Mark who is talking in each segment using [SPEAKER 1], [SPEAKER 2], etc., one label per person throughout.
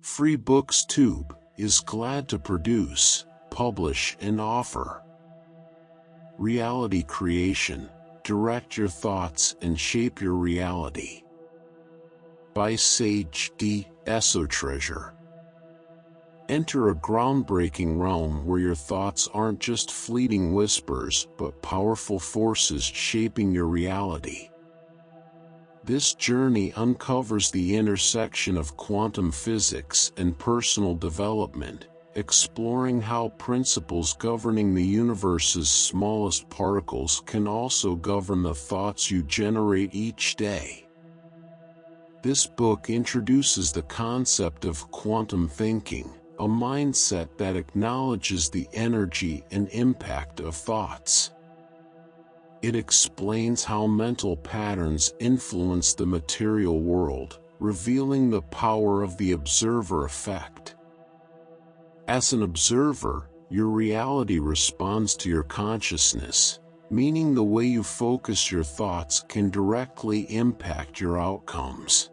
[SPEAKER 1] FreeBooksTube is glad to produce, publish, and offer reality creation. Direct your thoughts and shape your reality. By Sage D. Esotreasure. Enter a groundbreaking realm where your thoughts aren't just fleeting whispers but powerful forces shaping your reality. This journey uncovers the intersection of quantum physics and personal development, exploring how principles governing the universe's smallest particles can also govern the thoughts you generate each day. This book introduces the concept of quantum thinking, a mindset that acknowledges the energy and impact of thoughts. It explains how mental patterns influence the material world, revealing the power of the observer effect. As an observer, your reality responds to your consciousness, meaning the way you focus your thoughts can directly impact your outcomes.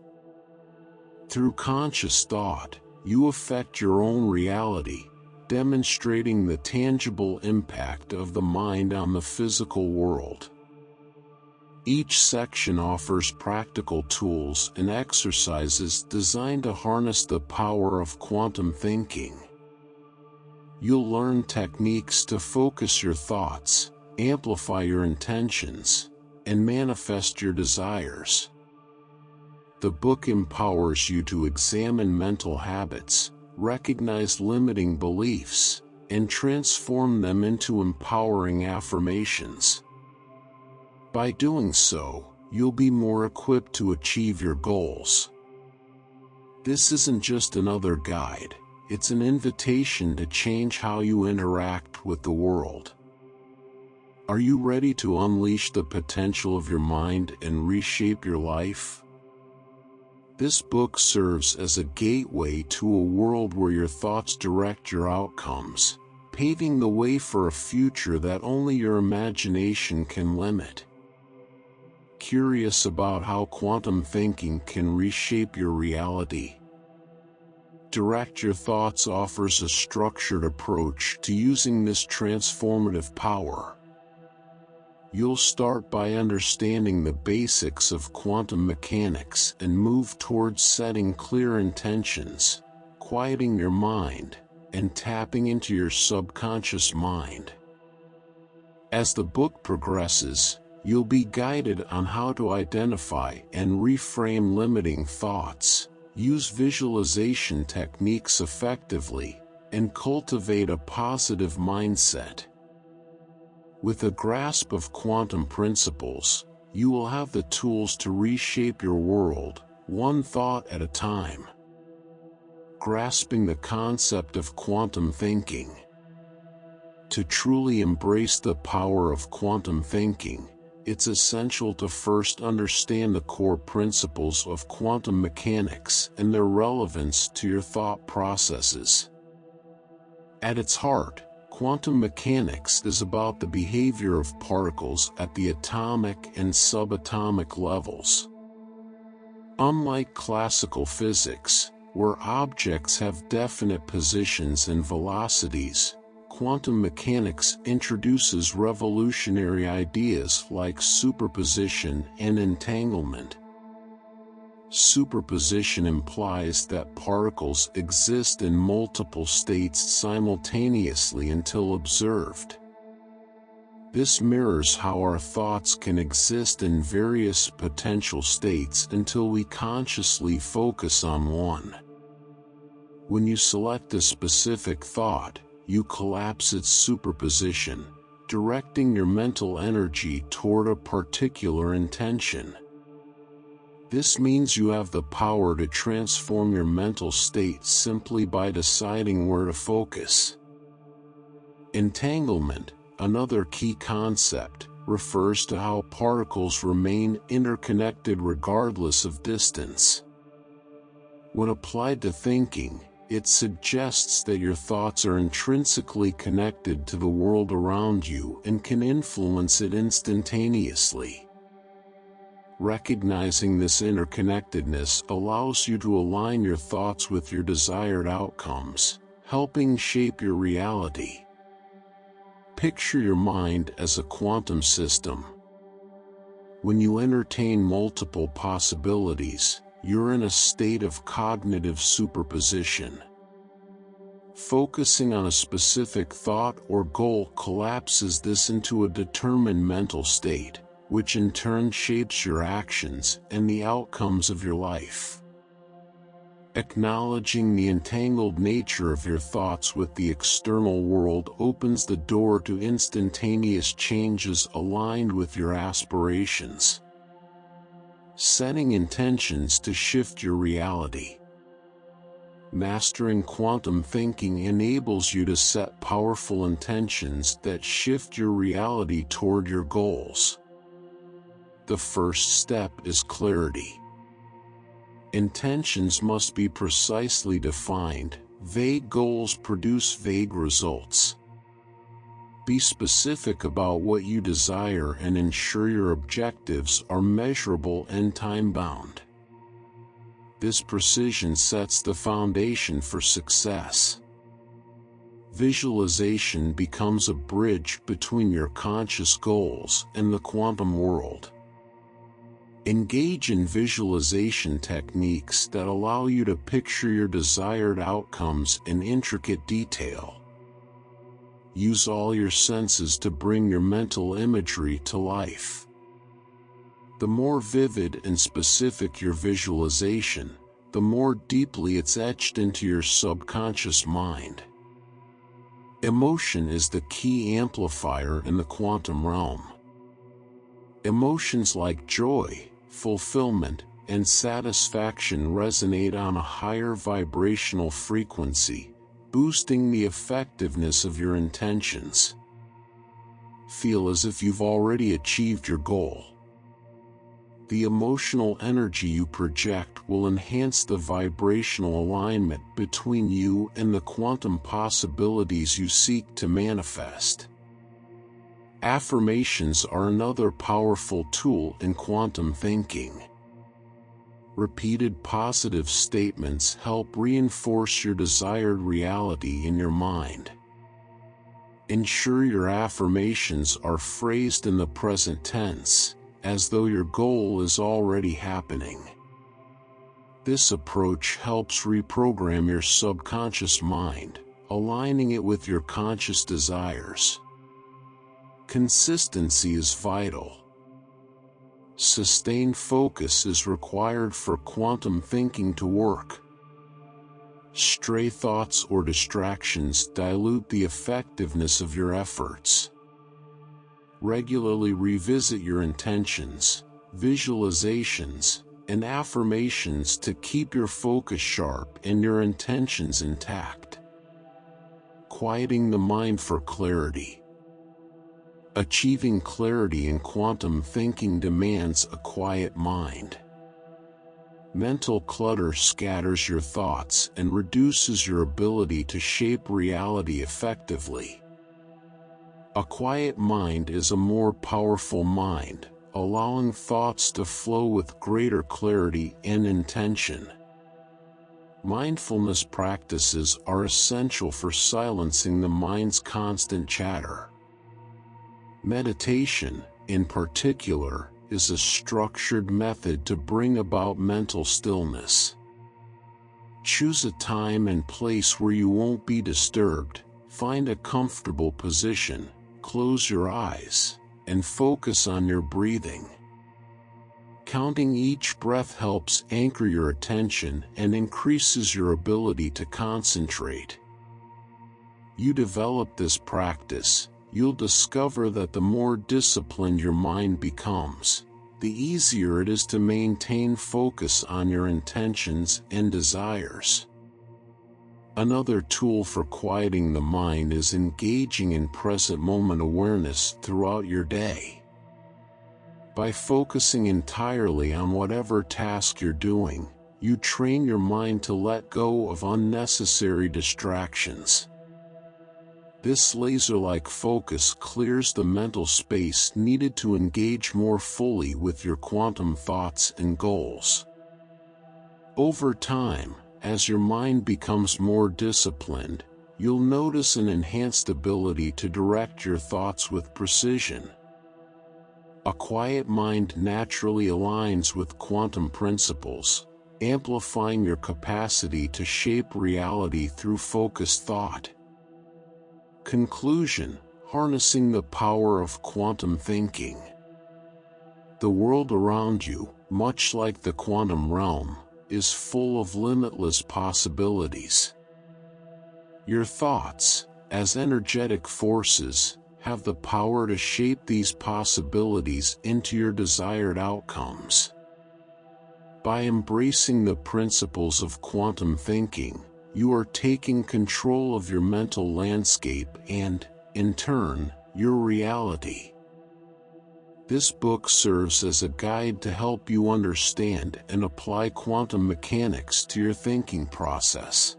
[SPEAKER 1] Through conscious thought, you affect your own reality, demonstrating the tangible impact of the mind on the physical world. Each section offers practical tools and exercises designed to harness the power of quantum thinking. You'll learn techniques to focus your thoughts, amplify your intentions, and manifest your desires. The book empowers you to examine mental habits, recognize limiting beliefs, and transform them into empowering affirmations. By doing so, you'll be more equipped to achieve your goals. This isn't just another guide. It's an invitation to change how you interact with the world. Are you ready to unleash the potential of your mind and reshape your life? This book serves as a gateway to a world where your thoughts direct your outcomes, paving the way for a future that only your imagination can limit. Curious about how quantum thinking can reshape your reality? Direct Your Thoughts offers a structured approach to using this transformative power. You'll start by understanding the basics of quantum mechanics and move towards setting clear intentions, quieting your mind, and tapping into your subconscious mind. As the book progresses, you'll be guided on how to identify and reframe limiting thoughts, use visualization techniques effectively, and cultivate a positive mindset. With a grasp of quantum principles, you will have the tools to reshape your world, one thought at a time. Grasping the concept of quantum thinking. To truly embrace the power of quantum thinking, it's essential to first understand the core principles of quantum mechanics and their relevance to your thought processes. At its heart, quantum mechanics is about the behavior of particles at the atomic and subatomic levels. Unlike classical physics, where objects have definite positions and velocities, quantum mechanics introduces revolutionary ideas like superposition and entanglement. Superposition implies that particles exist in multiple states simultaneously until observed. This mirrors how our thoughts can exist in various potential states until we consciously focus on one. When you select a specific thought, you collapse its superposition, directing your mental energy toward a particular intention. This means you have the power to transform your mental state simply by deciding where to focus. Entanglement, another key concept, refers to how particles remain interconnected regardless of distance. When applied to thinking, it suggests that your thoughts are intrinsically connected to the world around you and can influence it instantaneously. Recognizing this interconnectedness allows you to align your thoughts with your desired outcomes, helping shape your reality. Picture your mind as a quantum system. When you entertain multiple possibilities, you're in a state of cognitive superposition. Focusing on a specific thought or goal collapses this into a determined mental state, which in turn shapes your actions and the outcomes of your life. Acknowledging the entangled nature of your thoughts with the external world opens the door to instantaneous changes aligned with your aspirations. Setting intentions to shift your reality. Mastering quantum thinking enables you to set powerful intentions that shift your reality toward your goals. The first step is clarity. Intentions must be precisely defined. Vague goals produce vague results. Be specific about what you desire and ensure your objectives are measurable and time-bound. This precision sets the foundation for success. Visualization becomes a bridge between your conscious goals and the quantum world. Engage in visualization techniques that allow you to picture your desired outcomes in intricate detail. Use all your senses to bring your mental imagery to life. The more vivid and specific your visualization, the more deeply it's etched into your subconscious mind. Emotion is the key amplifier in the quantum realm. Emotions like joy, fulfillment, and satisfaction resonate on a higher vibrational frequency, boosting the effectiveness of your intentions. Feel as if you've already achieved your goal. The emotional energy you project will enhance the vibrational alignment between you and the quantum possibilities you seek to manifest. Affirmations are another powerful tool in quantum thinking. Repeated positive statements help reinforce your desired reality in your mind. Ensure your affirmations are phrased in the present tense, as though your goal is already happening. This approach helps reprogram your subconscious mind, aligning it with your conscious desires. Consistency is vital. Sustained focus is required for quantum thinking to work. Stray thoughts or distractions dilute the effectiveness of your efforts. Regularly revisit your intentions, visualizations, and affirmations to keep your focus sharp and your intentions intact. Quieting the mind for clarity. Achieving clarity in quantum thinking demands a quiet mind. Mental clutter scatters your thoughts and reduces your ability to shape reality effectively. A quiet mind is a more powerful mind, allowing thoughts to flow with greater clarity and intention. Mindfulness practices are essential for silencing the mind's constant chatter. Meditation, in particular, is a structured method to bring about mental stillness. Choose a time and place where you won't be disturbed, find a comfortable position, close your eyes, and focus on your breathing. Counting each breath helps anchor your attention and increases your ability to concentrate. You develop this practice, you'll discover that the more disciplined your mind becomes, the easier it is to maintain focus on your intentions and desires. Another tool for quieting the mind is engaging in present moment awareness throughout your day. By focusing entirely on whatever task you're doing, you train your mind to let go of unnecessary distractions. This laser-like focus clears the mental space needed to engage more fully with your quantum thoughts and goals. Over time, as your mind becomes more disciplined, you'll notice an enhanced ability to direct your thoughts with precision. A quiet mind naturally aligns with quantum principles, amplifying your capacity to shape reality through focused thought. Conclusion: harnessing the power of quantum thinking. The world around you, much like the quantum realm, is full of limitless possibilities. Your thoughts, as energetic forces, have the power to shape these possibilities into your desired outcomes. By embracing the principles of quantum thinking, you are taking control of your mental landscape and, in turn, your reality. This book serves as a guide to help you understand and apply quantum mechanics to your thinking process.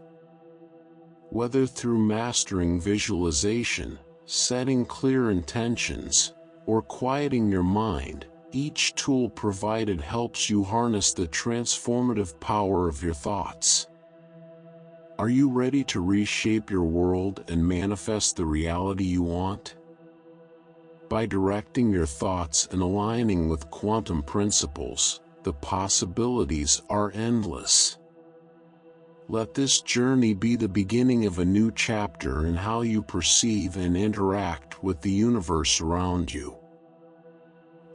[SPEAKER 1] Whether through mastering visualization, setting clear intentions, or quieting your mind, each tool provided helps you harness the transformative power of your thoughts. Are you ready to reshape your world and manifest the reality you want? By directing your thoughts and aligning with quantum principles, the possibilities are endless. Let this journey be the beginning of a new chapter in how you perceive and interact with the universe around you.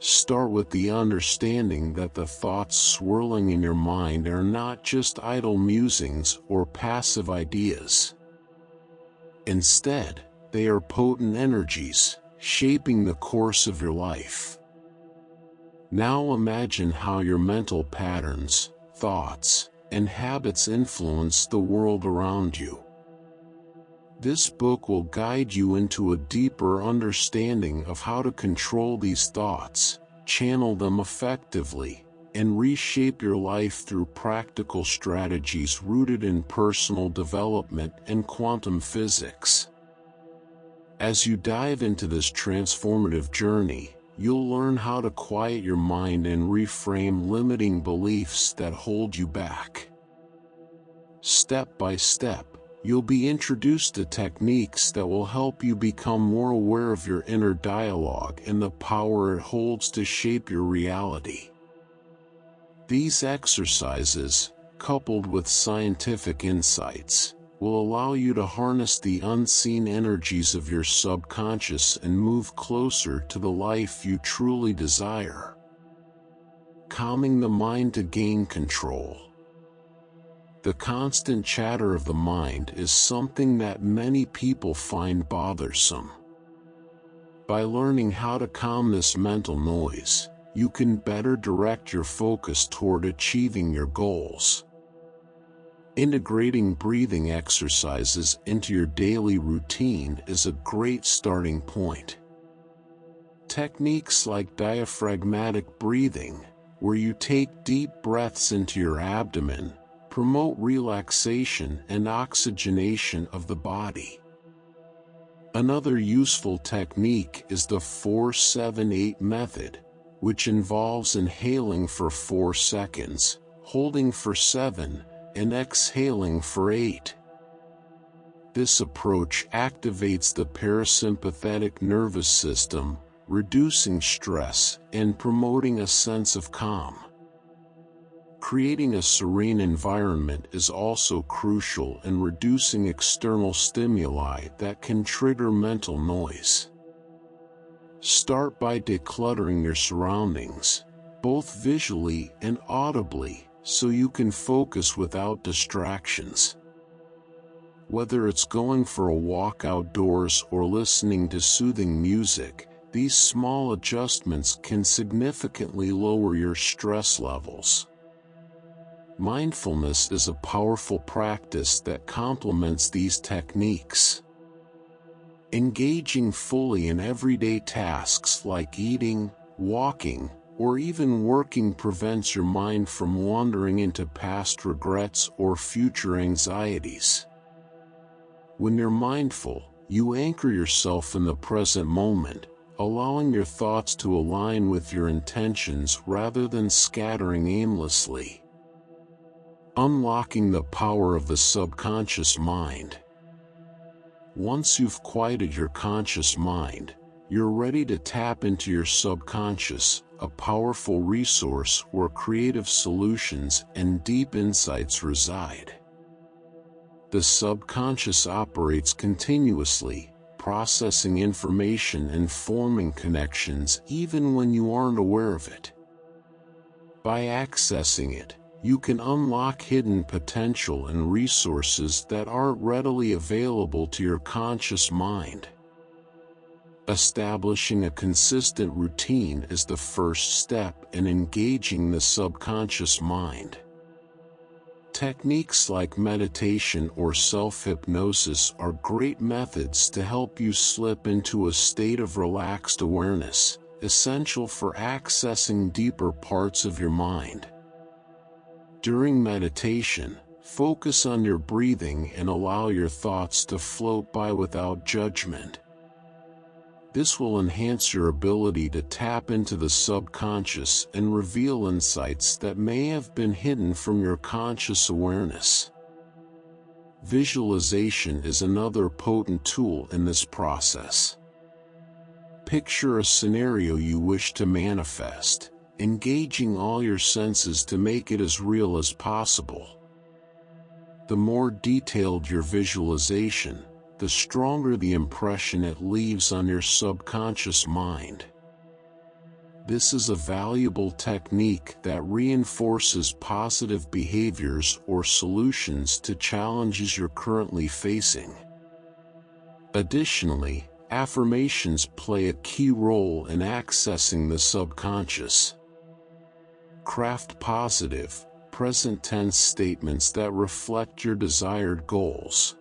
[SPEAKER 1] Start with the understanding that the thoughts swirling in your mind are not just idle musings or passive ideas. Instead, they are potent energies, shaping the course of your life. Now imagine how your mental patterns, thoughts, and habits influence the world around you. This book will guide you into a deeper understanding of how to control these thoughts, channel them effectively, and reshape your life through practical strategies rooted in personal development and quantum physics. As you dive into this transformative journey, you'll learn how to quiet your mind and reframe limiting beliefs that hold you back. Step by step, you'll be introduced to techniques that will help you become more aware of your inner dialogue and the power it holds to shape your reality. These exercises, coupled with scientific insights, will allow you to harness the unseen energies of your subconscious and move closer to the life you truly desire. Calming the mind to gain control. The constant chatter of the mind is something that many people find bothersome. By learning how to calm this mental noise, you can better direct your focus toward achieving your goals. Integrating breathing exercises into your daily routine is a great starting point. Techniques like diaphragmatic breathing, where you take deep breaths into your abdomen, promote relaxation and oxygenation of the body. Another useful technique is the 4-7-8 method, which involves inhaling for 4 seconds, holding for 7, and exhaling for 8. This approach activates the parasympathetic nervous system, reducing stress and promoting a sense of calm. Creating a serene environment is also crucial in reducing external stimuli that can trigger mental noise. Start by decluttering your surroundings, both visually and audibly, so you can focus without distractions. Whether it's going for a walk outdoors or listening to soothing music, these small adjustments can significantly lower your stress levels. Mindfulness is a powerful practice that complements these techniques. Engaging fully in everyday tasks like eating, walking, or even working prevents your mind from wandering into past regrets or future anxieties. When you're mindful, You anchor yourself in the present moment, allowing your thoughts to align with your intentions rather than scattering aimlessly. Unlocking the power of the subconscious mind. Once you've quieted your conscious mind, you're ready to tap into your subconscious, a powerful resource where creative solutions and deep insights reside. The subconscious operates continuously, processing information and forming connections even when you aren't aware of it. By accessing it, you can unlock hidden potential and resources that aren't readily available to your conscious mind. Establishing a consistent routine is the first step in engaging the subconscious mind. Techniques like meditation or self-hypnosis are great methods to help you slip into a state of relaxed awareness, essential for accessing deeper parts of your mind. During meditation, focus on your breathing and allow your thoughts to float by without judgment. This will enhance your ability to tap into the subconscious and reveal insights that may have been hidden from your conscious awareness. Visualization is another potent tool in this process. Picture a scenario you wish to manifest, engaging all your senses to make it as real as possible. The more detailed your visualization, the stronger the impression it leaves on your subconscious mind. This is a valuable technique that reinforces positive behaviors or solutions to challenges you're currently facing. Additionally, affirmations play a key role in accessing the subconscious. Craft positive, present-tense statements that reflect your desired goals.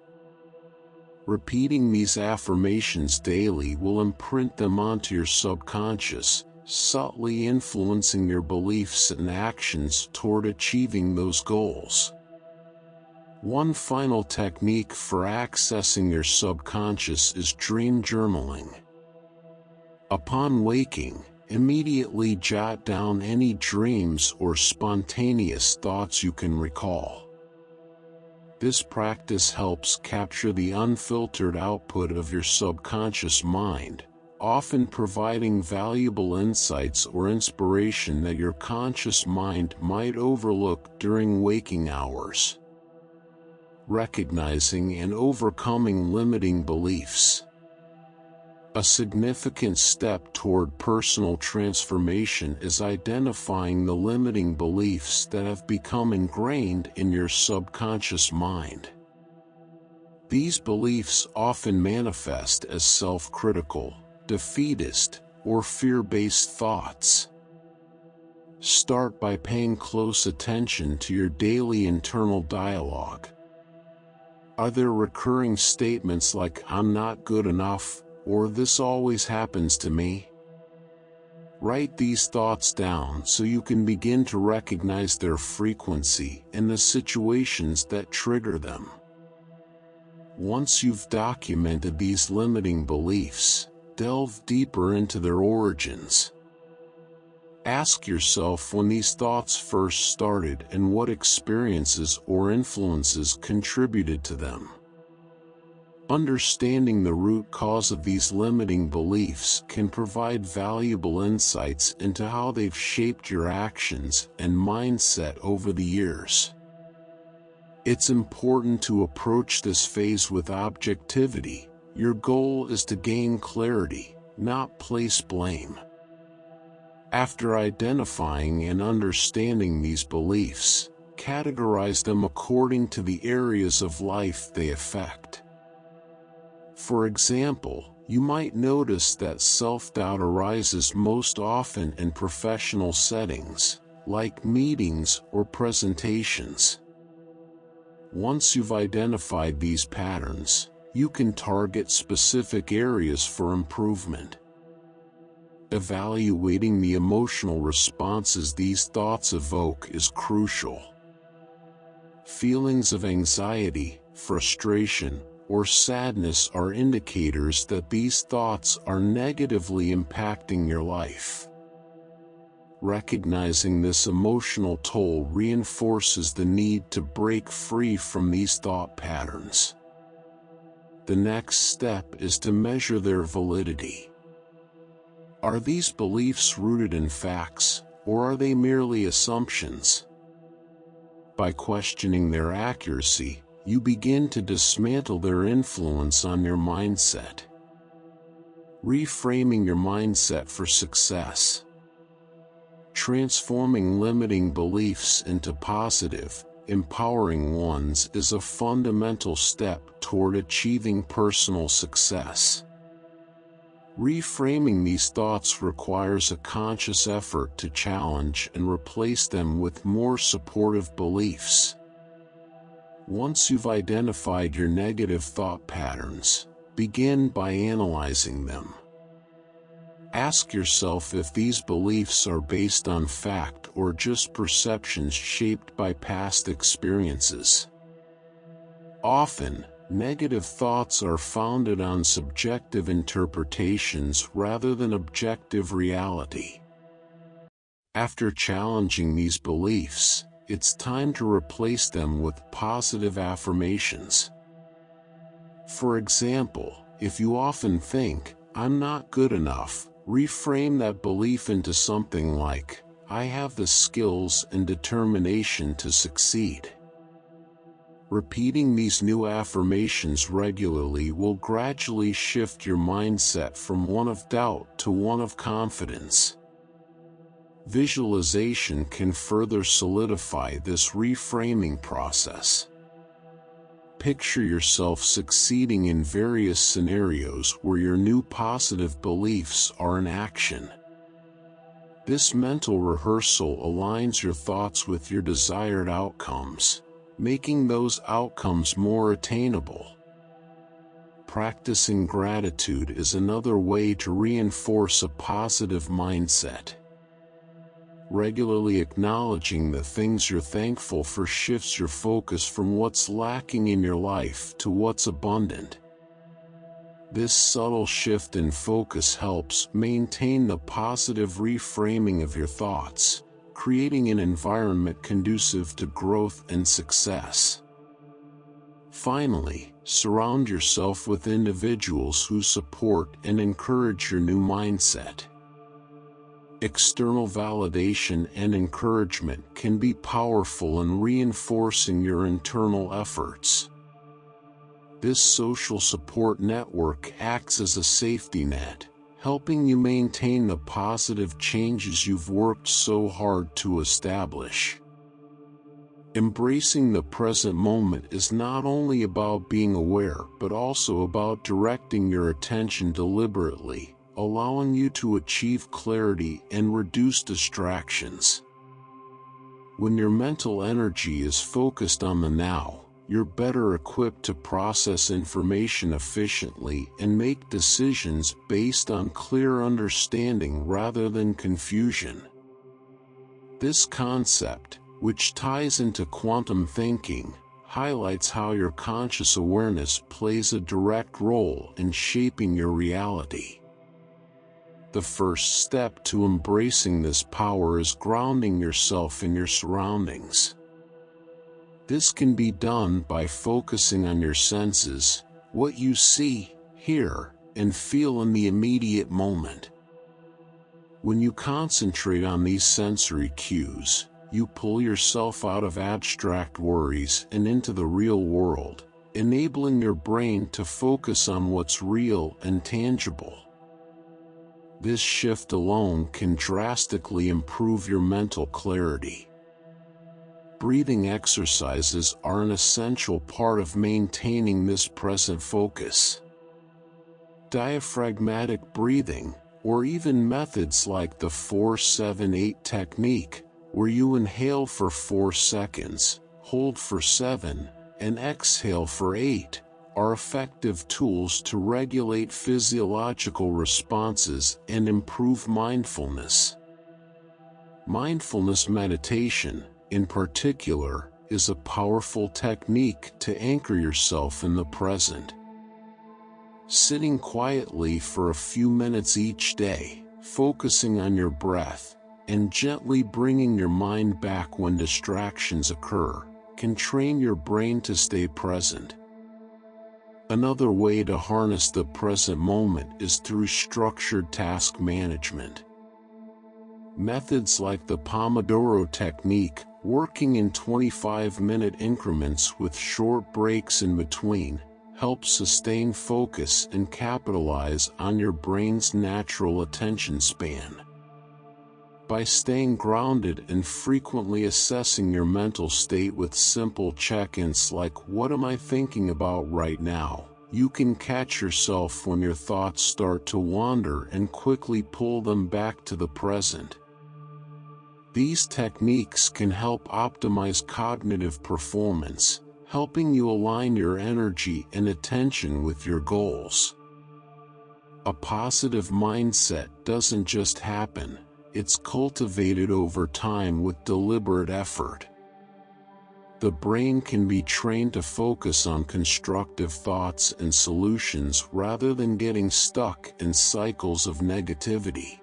[SPEAKER 1] Repeating these affirmations daily will imprint them onto your subconscious, subtly influencing your beliefs and actions toward achieving those goals. One final technique for accessing your subconscious is dream journaling. Upon waking, immediately jot down any dreams or spontaneous thoughts you can recall. This practice helps capture the unfiltered output of your subconscious mind, often providing valuable insights or inspiration that your conscious mind might overlook during waking hours. Recognizing and overcoming limiting beliefs. A significant step toward personal transformation is identifying the limiting beliefs that have become ingrained in your subconscious mind. These beliefs often manifest as self-critical, defeatist, or fear-based thoughts. Start by paying close attention to your daily internal dialogue. Are there recurring statements like "I'm not good enough," or "this always happens to me"? Write these thoughts down so you can begin to recognize their frequency and the situations that trigger them. Once you've documented these limiting beliefs, delve deeper into their origins. Ask yourself when these thoughts first started and what experiences or influences contributed to them. Understanding the root cause of these limiting beliefs can provide valuable insights into how they've shaped your actions and mindset over the years. It's important to approach this phase with objectivity. Your goal is to gain clarity, not place blame. After identifying and understanding these beliefs, categorize them according to the areas of life they affect. For example, you might notice that self-doubt arises most often in professional settings, like meetings or presentations. Once you've identified these patterns, you can target specific areas for improvement. Evaluating the emotional responses these thoughts evoke is crucial. Feelings of anxiety, frustration, or sadness are indicators that these thoughts are negatively impacting your life. Recognizing this emotional toll reinforces the need to break free from these thought patterns. The next step is to measure their validity. Are these beliefs rooted in facts, or are they merely assumptions? By questioning their accuracy, you begin to dismantle their influence on your mindset. Reframing your mindset for success. Transforming limiting beliefs into positive, empowering ones is a fundamental step toward achieving personal success. Reframing these thoughts requires a conscious effort to challenge and replace them with more supportive beliefs. Once you've identified your negative thought patterns, begin by analyzing them. Ask yourself if these beliefs are based on fact or just perceptions shaped by past experiences. Often, negative thoughts are founded on subjective interpretations rather than objective reality. After challenging these beliefs, it's time to replace them with positive affirmations. For example, if you often think, "I'm not good enough," reframe that belief into something like, "I have the skills and determination to succeed." Repeating these new affirmations regularly will gradually shift your mindset from one of doubt to one of confidence. Visualization can further solidify this reframing process. Picture yourself succeeding in various scenarios where your new positive beliefs are in action. This mental rehearsal aligns your thoughts with your desired outcomes, making those outcomes more attainable. Practicing gratitude is another way to reinforce a positive mindset. Regularly acknowledging the things you're thankful for shifts your focus from what's lacking in your life to what's abundant. This subtle shift in focus helps maintain the positive reframing of your thoughts, creating an environment conducive to growth and success. Finally, surround yourself with individuals who support and encourage your new mindset. External validation and encouragement can be powerful in reinforcing your internal efforts. This social support network acts as a safety net, helping you maintain the positive changes you've worked so hard to establish. Embracing the present moment is not only about being aware but also about directing your attention deliberately, allowing you to achieve clarity and reduce distractions. When your mental energy is focused on the now, you're better equipped to process information efficiently and make decisions based on clear understanding rather than confusion. This concept, which ties into quantum thinking, highlights how your conscious awareness plays a direct role in shaping your reality. The first step to embracing this power is grounding yourself in your surroundings. This can be done by focusing on your senses, what you see, hear, and feel in the immediate moment. When you concentrate on these sensory cues, you pull yourself out of abstract worries and into the real world, enabling your brain to focus on what's real and tangible. This shift alone can drastically improve your mental clarity. Breathing exercises are an essential part of maintaining this present focus. Diaphragmatic breathing, or even methods like the 4-7-8 technique, where you inhale for 4 seconds, hold for 7, and exhale for 8, are effective tools to regulate physiological responses and improve mindfulness. Mindfulness meditation, in particular, is a powerful technique to anchor yourself in the present, Sitting quietly for a few minutes each day, focusing on your breath, and gently bringing your mind back when distractions occur, can train your brain to stay present. Another way to harness the present moment is through structured task management. Methods like the Pomodoro technique, working in 25-minute increments with short breaks in between, help sustain focus and capitalize on your brain's natural attention span. By staying grounded and frequently assessing your mental state with simple check-ins like "What am I thinking about right now?" you can catch yourself when your thoughts start to wander and quickly pull them back to the present. These techniques can help optimize cognitive performance, helping you align your energy and attention with your goals. A positive mindset doesn't just happen, it's cultivated over time with deliberate effort. The brain can be trained to focus on constructive thoughts and solutions rather than getting stuck in cycles of negativity.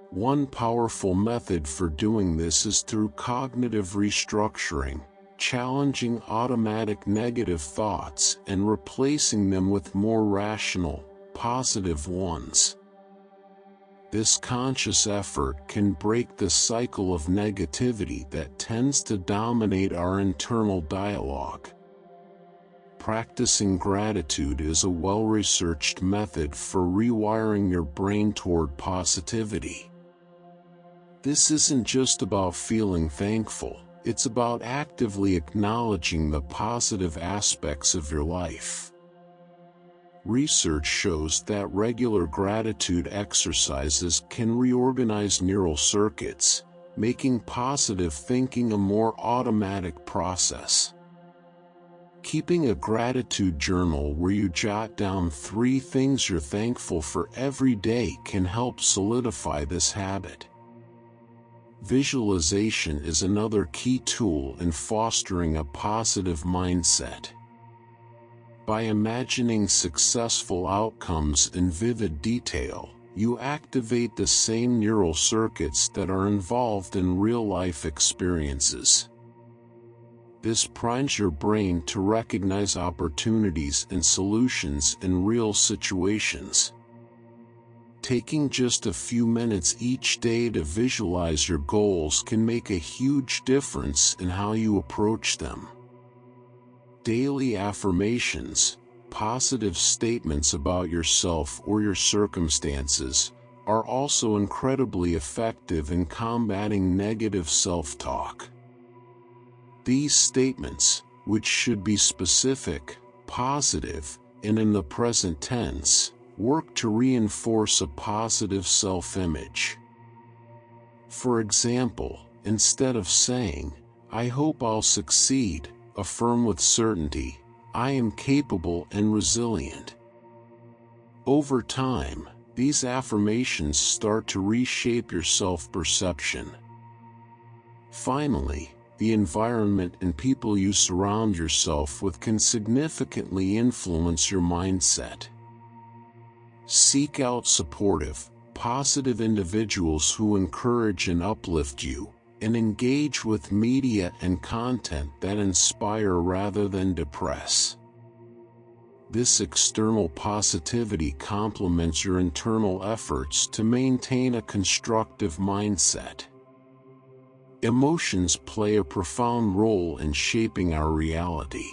[SPEAKER 1] One powerful method for doing this is through cognitive restructuring, challenging automatic negative thoughts and replacing them with more rational, positive ones. This conscious effort can break the cycle of negativity that tends to dominate our internal dialogue. Practicing gratitude is a well-researched method for rewiring your brain toward positivity. This isn't just about feeling thankful. It's about actively acknowledging the positive aspects of your life. Research shows that regular gratitude exercises can reorganize neural circuits, making positive thinking a more automatic process. Keeping a gratitude journal where you jot down 3 things you're thankful for every day can help solidify this habit. Visualization is another key tool in fostering a positive mindset. By imagining successful outcomes in vivid detail, you activate the same neural circuits that are involved in real-life experiences. This primes your brain to recognize opportunities and solutions in real situations. Taking just a few minutes each day to visualize your goals can make a huge difference in how you approach them. Daily affirmations, positive statements about yourself or your circumstances, are also incredibly effective in combating negative self-talk. These statements, which should be specific, positive, and in the present tense, work to reinforce a positive self-image. For example, instead of saying, "I hope I'll succeed," affirm with certainty, "I am capable and resilient." Over time, these affirmations start to reshape your self-perception. Finally, the environment and people you surround yourself with can significantly influence your mindset. Seek out supportive, positive individuals who encourage and uplift you, and engage with media and content that inspire rather than depress. This external positivity complements your internal efforts to maintain a constructive mindset. Emotions play a profound role in shaping our reality.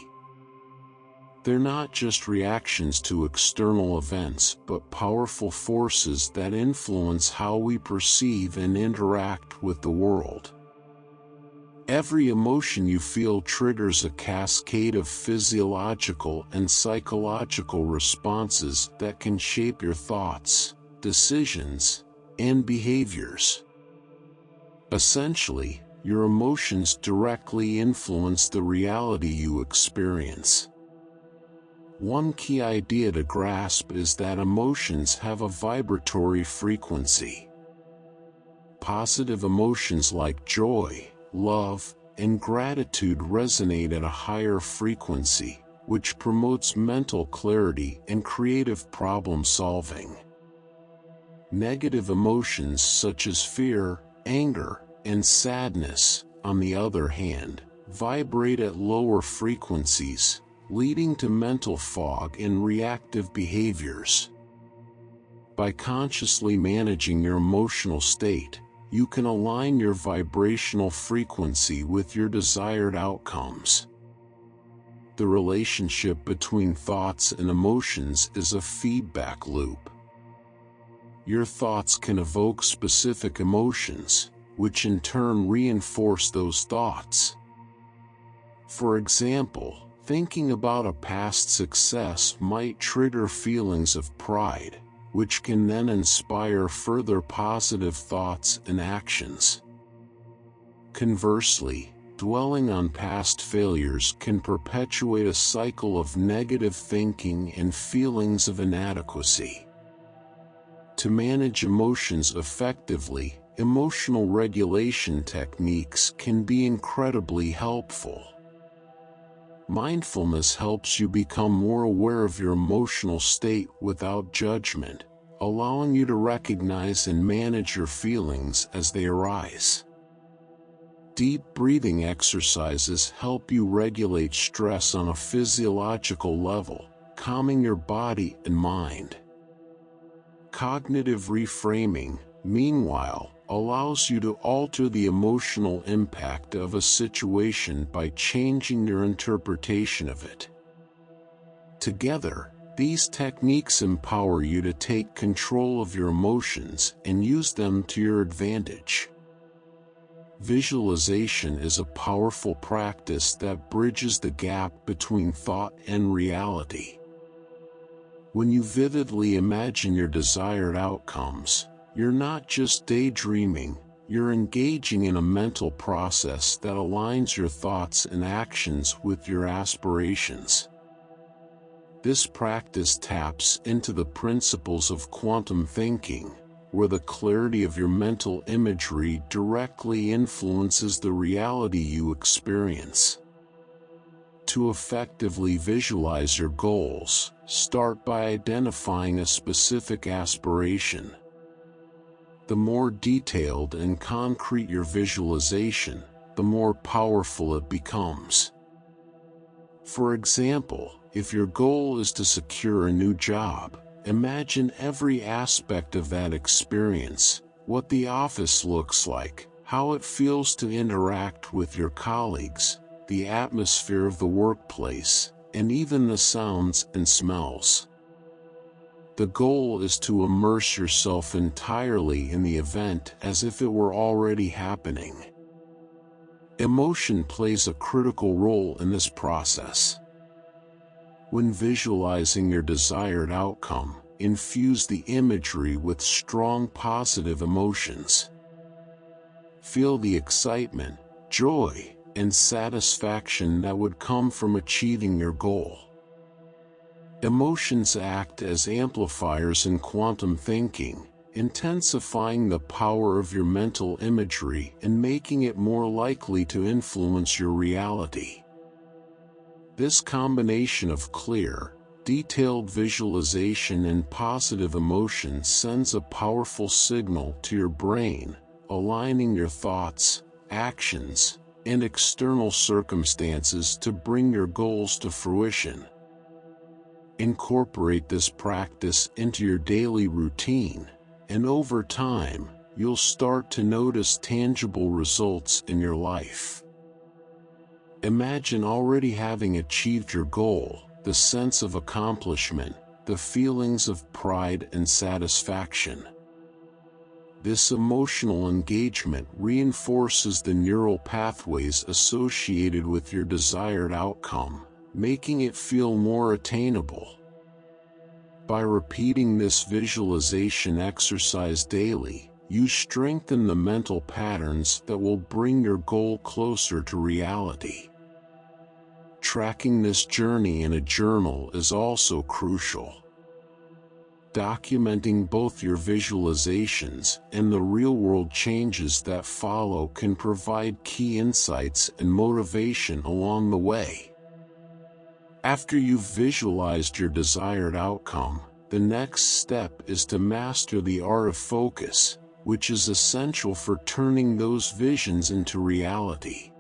[SPEAKER 1] They're not just reactions to external events, but powerful forces that influence how we perceive and interact with the world. Every emotion you feel triggers a cascade of physiological and psychological responses that can shape your thoughts, decisions, and behaviors. Essentially, your emotions directly influence the reality you experience. One key idea to grasp is that emotions have a vibratory frequency. Positive emotions like joy, love, and gratitude resonate at a higher frequency, which promotes mental clarity and creative problem solving. Negative emotions such as fear, anger, and sadness, on the other hand, vibrate at lower frequencies, leading to mental fog and reactive behaviors. By consciously managing your emotional state, you can align your vibrational frequency with your desired outcomes. The relationship between thoughts and emotions is a feedback loop. Your thoughts can evoke specific emotions, which in turn reinforce those thoughts. For example, thinking about a past success might trigger feelings of pride, which can then inspire further positive thoughts and actions. Conversely, dwelling on past failures can perpetuate a cycle of negative thinking and feelings of inadequacy. To manage emotions effectively, emotional regulation techniques can be incredibly helpful. Mindfulness helps you become more aware of your emotional state without judgment, allowing you to recognize and manage your feelings as they arise. Deep breathing exercises help you regulate stress on a physiological level, calming your body and mind. Cognitive reframing, meanwhile, allows you to alter the emotional impact of a situation by changing your interpretation of it. Together, these techniques empower you to take control of your emotions and use them to your advantage. Visualization is a powerful practice that bridges the gap between thought and reality. When you vividly imagine your desired outcomes, you're not just daydreaming, you're engaging in a mental process that aligns your thoughts and actions with your aspirations. This practice taps into the principles of quantum thinking, where the clarity of your mental imagery directly influences the reality you experience. To effectively visualize your goals, start by identifying a specific aspiration. The more detailed and concrete your visualization, the more powerful it becomes. For example, if your goal is to secure a new job, imagine every aspect of that experience: what the office looks like, how it feels to interact with your colleagues, the atmosphere of the workplace, and even the sounds and smells. The goal is to immerse yourself entirely in the event as if it were already happening. Emotion plays a critical role in this process. When visualizing your desired outcome, infuse the imagery with strong positive emotions. Feel the excitement, joy, and satisfaction that would come from achieving your goal. Emotions act as amplifiers in quantum thinking, intensifying the power of your mental imagery and making it more likely to influence your reality. This combination of clear, detailed visualization and positive emotion sends a powerful signal to your brain, aligning your thoughts, actions, and external circumstances to bring your goals to fruition. Incorporate this practice into your daily routine, and over time, you'll start to notice tangible results in your life. Imagine already having achieved your goal, the sense of accomplishment, the feelings of pride and satisfaction. This emotional engagement reinforces the neural pathways associated with your desired outcome, making it feel more attainable. By repeating this visualization exercise daily, you strengthen the mental patterns that will bring your goal closer to reality. Tracking this journey in a journal is also crucial. Documenting both your visualizations and the real-world changes that follow can provide key insights and motivation along the way. After you've visualized your desired outcome, the next step is to master the art of focus, which is essential for turning those visions into reality.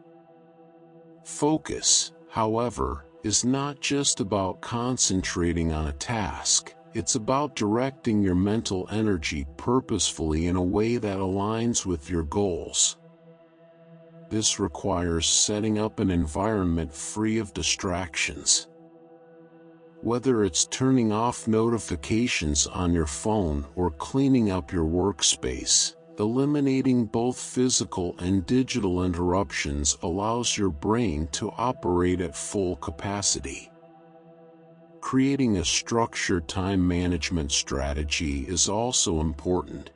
[SPEAKER 1] Focus, however, is not just about concentrating on a task. It's about directing your mental energy purposefully in a way that aligns with your goals. This requires setting up an environment free of distractions. Whether it's turning off notifications on your phone or cleaning up your workspace, eliminating both physical and digital interruptions allows your brain to operate at full capacity. Creating a structured time management strategy is also important.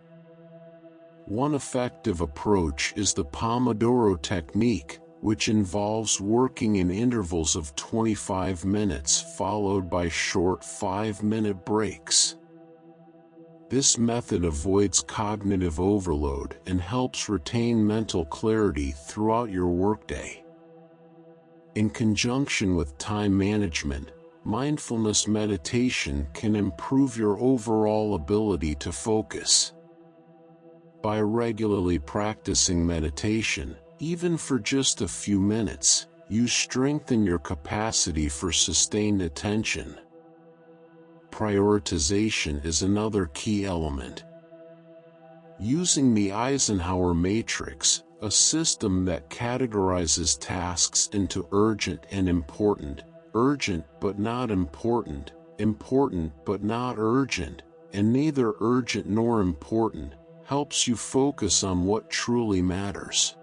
[SPEAKER 1] One effective approach is the Pomodoro technique, which involves working in intervals of 25 minutes followed by short 5-minute breaks. This method avoids cognitive overload and helps retain mental clarity throughout your workday. In conjunction with time management, mindfulness meditation can improve your overall ability to focus. By regularly practicing meditation, even for just a few minutes, you strengthen your capacity for sustained attention. Prioritization is another key element. Using the Eisenhower matrix, a system that categorizes tasks into urgent and important, urgent but not important, important but not urgent, and neither urgent nor important, helps you focus on what truly matters.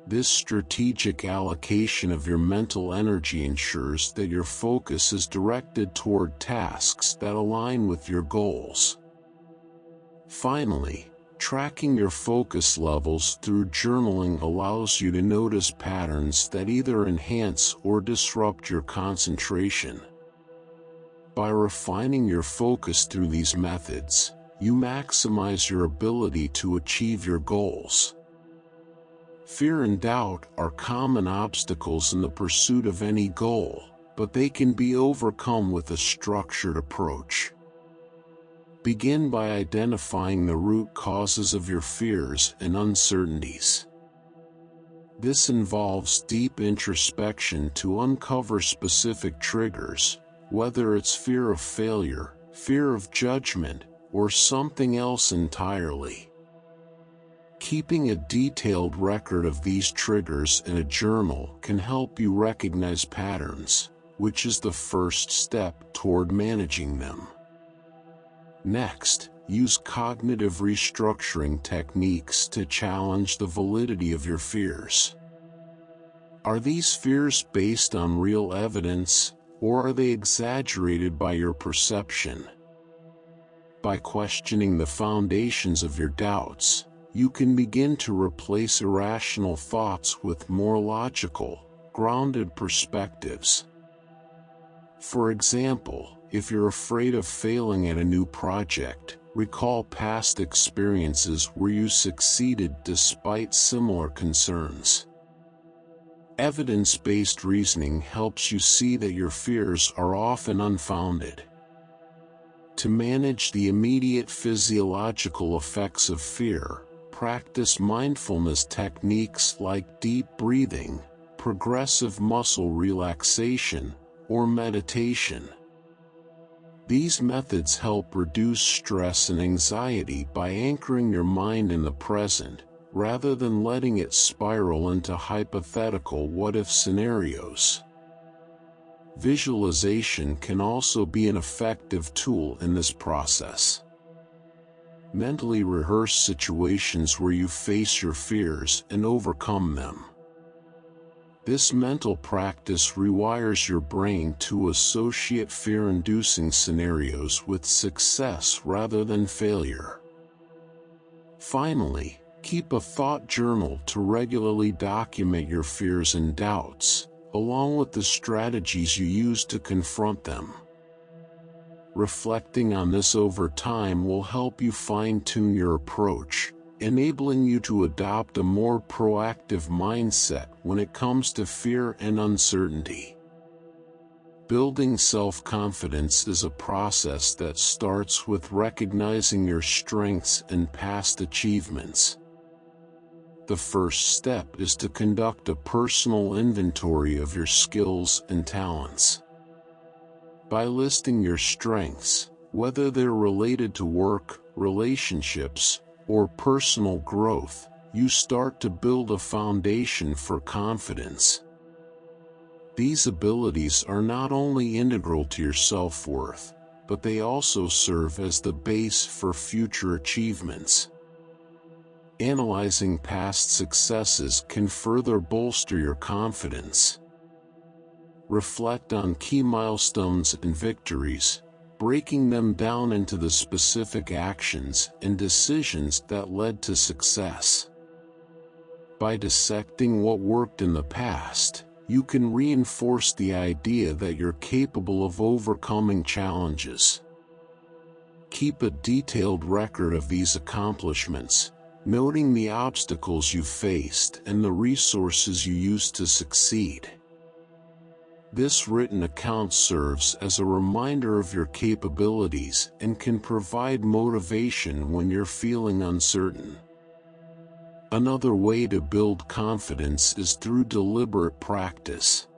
[SPEAKER 1] This strategic allocation of your mental energy ensures that your focus is directed toward tasks that align with your goals. Finally, tracking your focus levels through journaling allows you to notice patterns that either enhance or disrupt your concentration. By refining your focus through these methods, you maximize your ability to achieve your goals. Fear and doubt are common obstacles in the pursuit of any goal, but they can be overcome with a structured approach. Begin by identifying the root causes of your fears and uncertainties. This involves deep introspection to uncover specific triggers, whether it's fear of failure, fear of judgment, or something else entirely. Keeping a detailed record of these triggers in a journal can help you recognize patterns, which is the first step toward managing them. Next, use cognitive restructuring techniques to challenge the validity of your fears. Are these fears based on real evidence, or are they exaggerated by your perception? By questioning the foundations of your doubts, you can begin to replace irrational thoughts with more logical, grounded perspectives. For example, if you're afraid of failing at a new project, recall past experiences where you succeeded despite similar concerns. Evidence-based reasoning helps you see that your fears are often unfounded. To manage the immediate physiological effects of fear, practice mindfulness techniques like deep breathing, progressive muscle relaxation, or meditation. These methods help reduce stress and anxiety by anchoring your mind in the present, rather than letting it spiral into hypothetical what-if scenarios. Visualization can also be an effective tool in this process. Mentally rehearse situations where you face your fears and overcome them. This mental practice rewires your brain to associate fear-inducing scenarios with success rather than failure. Finally, keep a thought journal to regularly document your fears and doubts, along with the strategies you use to confront them. Reflecting on this over time will help you fine-tune your approach, enabling you to adopt a more proactive mindset when it comes to fear and uncertainty. Building self-confidence is a process that starts with recognizing your strengths and past achievements. The first step is to conduct a personal inventory of your skills and talents. By listing your strengths, whether they're related to work, relationships, or personal growth, you start to build a foundation for confidence. These abilities are not only integral to your self-worth, but they also serve as the base for future achievements. Analyzing past successes can further bolster your confidence. Reflect on key milestones and victories, breaking them down into the specific actions and decisions that led to success. By dissecting what worked in the past, you can reinforce the idea that you're capable of overcoming challenges. Keep a detailed record of these accomplishments, noting the obstacles you faced and the resources you used to succeed. This written account serves as a reminder of your capabilities and can provide motivation when you're feeling uncertain. Another way to build confidence is through deliberate practice.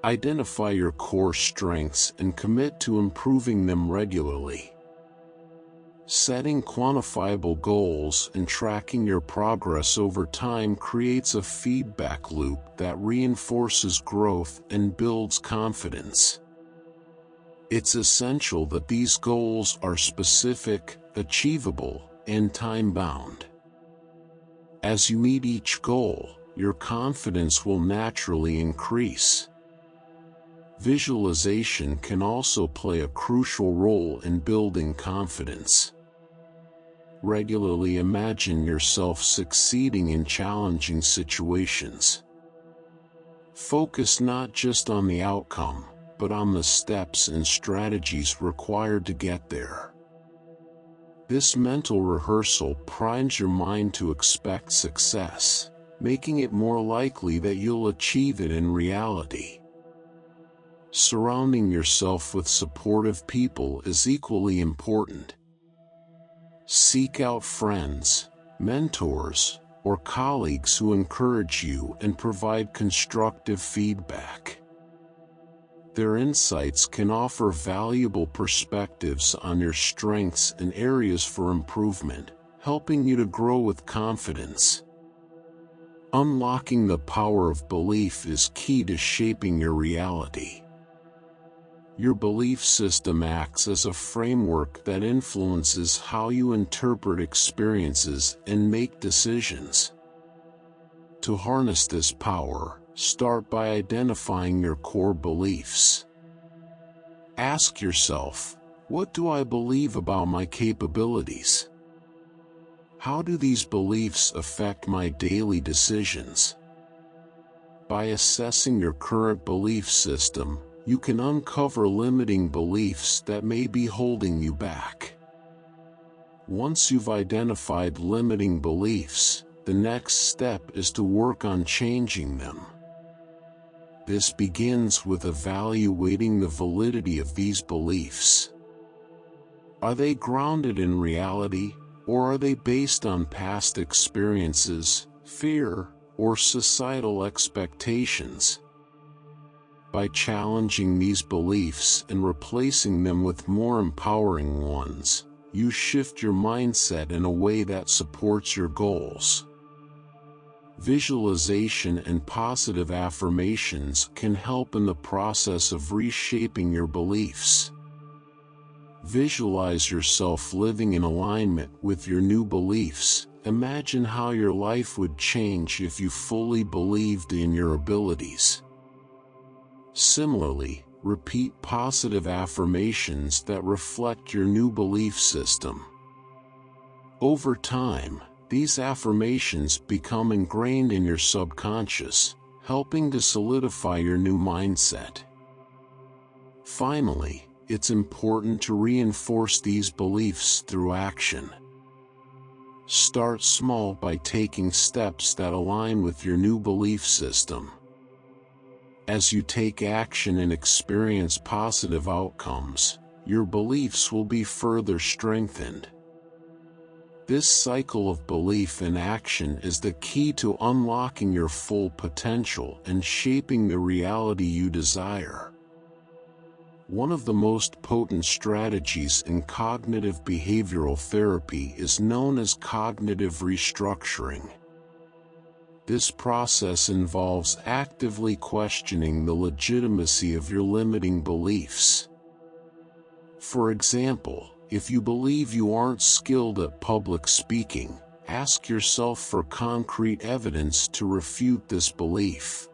[SPEAKER 1] Identify your core strengths and commit to improving them regularly. Setting quantifiable goals and tracking your progress over time creates a feedback loop that reinforces growth and builds confidence. It's essential that these goals are specific, achievable, and time-bound. As you meet each goal, your confidence will naturally increase. Visualization can also play a crucial role in building confidence. Regularly imagine yourself succeeding in challenging situations. Focus not just on the outcome, but on the steps and strategies required to get there. This mental rehearsal primes your mind to expect success, making it more likely that you'll achieve it in reality. Surrounding yourself with supportive people is equally important. Seek out friends, mentors, or colleagues who encourage you and provide constructive feedback. Their insights can offer valuable perspectives on your strengths and areas for improvement, helping you to grow with confidence. Unlocking the power of belief is key to shaping your reality. Your belief system acts as a framework that influences how you interpret experiences and make decisions. To harness this power, start by identifying your core beliefs. Ask yourself, what do I believe about my capabilities? How do these beliefs affect my daily decisions? By assessing your current belief system, you can uncover limiting beliefs that may be holding you back. Once you've identified limiting beliefs, the next step is to work on changing them. This begins with evaluating the validity of these beliefs. Are they grounded in reality, or are they based on past experiences, fear, or societal expectations? By challenging these beliefs and replacing them with more empowering ones, you shift your mindset in a way that supports your goals. Visualization and positive affirmations can help in the process of reshaping your beliefs. Visualize yourself living in alignment with your new beliefs. Imagine how your life would change if you fully believed in your abilities. Similarly, repeat positive affirmations that reflect your new belief system. Over time, these affirmations become ingrained in your subconscious, helping to solidify your new mindset. Finally, it's important to reinforce these beliefs through action. Start small by taking steps that align with your new belief system. As you take action and experience positive outcomes, your beliefs will be further strengthened. This cycle of belief and action is the key to unlocking your full potential and shaping the reality you desire. One of the most potent strategies in cognitive behavioral therapy is known as cognitive restructuring. This process involves actively questioning the legitimacy of your limiting beliefs. For example, if you believe you aren't skilled at public speaking, ask yourself for concrete evidence to refute this belief.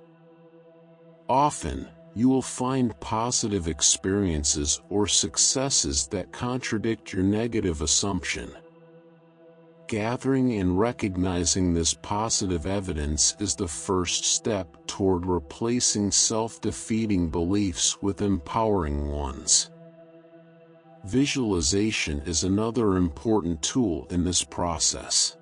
[SPEAKER 1] Often, you will find positive experiences or successes that contradict your negative assumption. Gathering and recognizing this positive evidence is the first step toward replacing self-defeating beliefs with empowering ones. Visualization is another important tool in this process.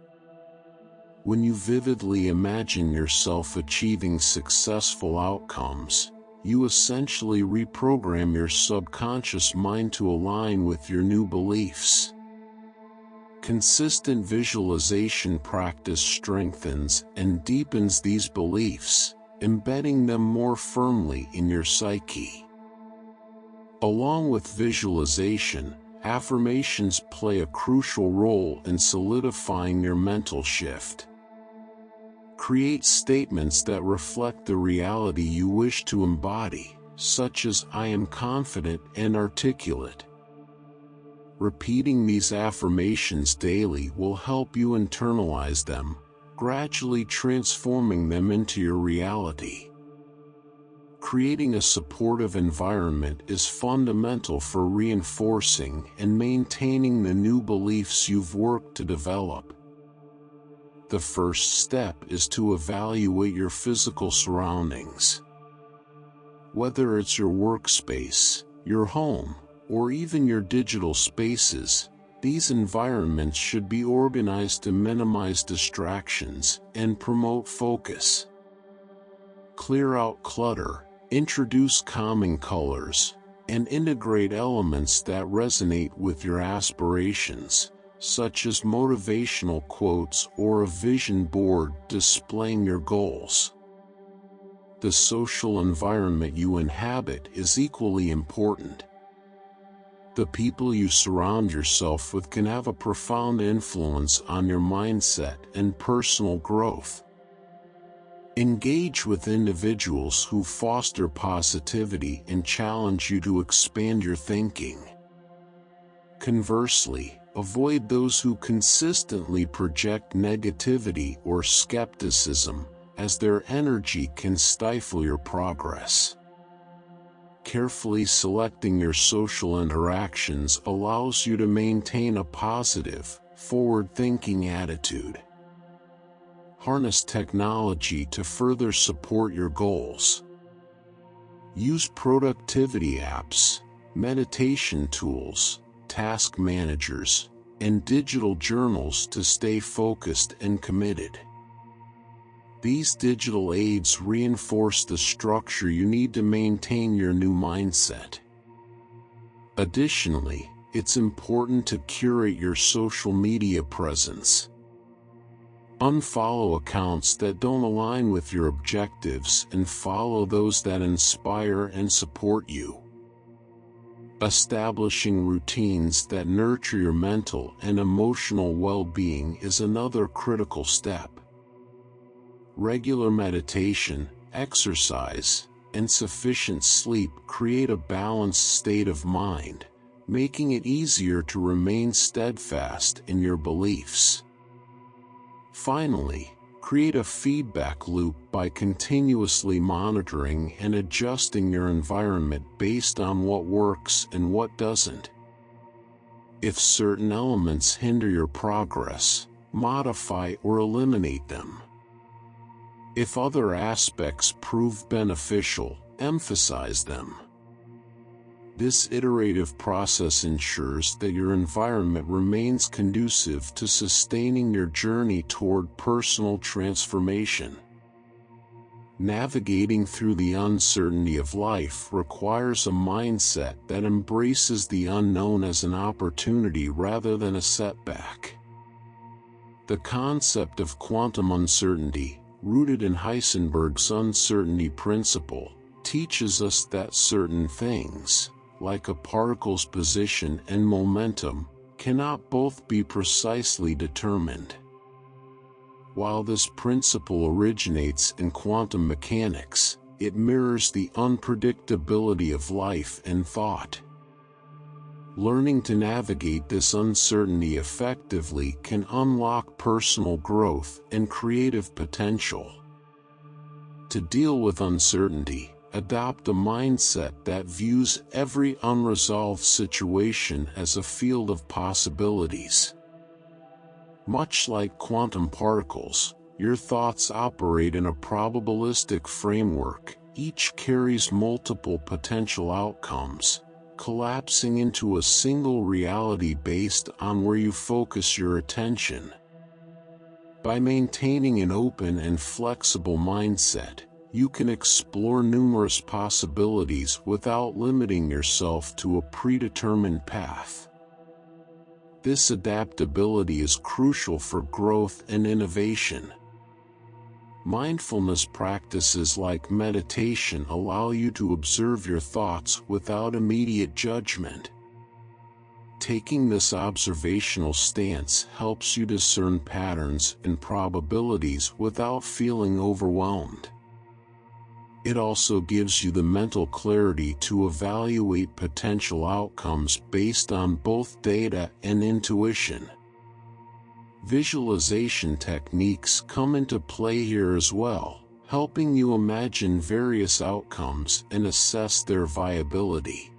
[SPEAKER 1] When you vividly imagine yourself achieving successful outcomes, you essentially reprogram your subconscious mind to align with your new beliefs. Consistent visualization practice strengthens and deepens these beliefs, embedding them more firmly in your psyche. Along with visualization, affirmations play a crucial role in solidifying your mental shift. Create statements that reflect the reality you wish to embody, such as "I am confident and articulate." Repeating these affirmations daily will help you internalize them, gradually transforming them into your reality. Creating a supportive environment is fundamental for reinforcing and maintaining the new beliefs you've worked to develop. The first step is to evaluate your physical surroundings. Whether it's your workspace, your home, or even your digital spaces, these environments should be organized to minimize distractions and promote focus. Clear out clutter, introduce calming colors, and integrate elements that resonate with your aspirations, such as motivational quotes or a vision board displaying your goals. The social environment you inhabit is equally important. The people you surround yourself with can have a profound influence on your mindset and personal growth. Engage with individuals who foster positivity and challenge you to expand your thinking. Conversely, avoid those who consistently project negativity or skepticism, as their energy can stifle your progress. Carefully selecting your social interactions allows you to maintain a positive, forward-thinking attitude. Harness technology to further support your goals. Use productivity apps, meditation tools, task managers, and digital journals to stay focused and committed. These digital aids reinforce the structure you need to maintain your new mindset. Additionally, it's important to curate your social media presence. Unfollow accounts that don't align with your objectives and follow those that inspire and support you. Establishing routines that nurture your mental and emotional well-being is another critical step. Regular meditation, exercise, and sufficient sleep create a balanced state of mind, making it easier to remain steadfast in your beliefs. Finally, create a feedback loop by continuously monitoring and adjusting your environment based on what works and what doesn't. If certain elements hinder your progress, modify or eliminate them. If other aspects prove beneficial, emphasize them. This iterative process ensures that your environment remains conducive to sustaining your journey toward personal transformation. Navigating through the uncertainty of life requires a mindset that embraces the unknown as an opportunity rather than a setback. The concept of quantum uncertainty, rooted in Heisenberg's uncertainty principle, teaches us that certain things, like a particle's position and momentum, cannot both be precisely determined. While this principle originates in quantum mechanics, it mirrors the unpredictability of life and thought. Learning to navigate this uncertainty effectively can unlock personal growth and creative potential. To deal with uncertainty, adopt a mindset that views every unresolved situation as a field of possibilities. Much like quantum particles, your thoughts operate in a probabilistic framework. Each carries multiple potential outcomes, collapsing into a single reality based on where you focus your attention. By maintaining an open and flexible mindset, you can explore numerous possibilities without limiting yourself to a predetermined path. This adaptability is crucial for growth and innovation. Mindfulness practices like meditation allow you to observe your thoughts without immediate judgment. Taking this observational stance helps you discern patterns and probabilities without feeling overwhelmed. It also gives you the mental clarity to evaluate potential outcomes based on both data and intuition. Visualization techniques come into play here as well, helping you imagine various outcomes and assess their viability.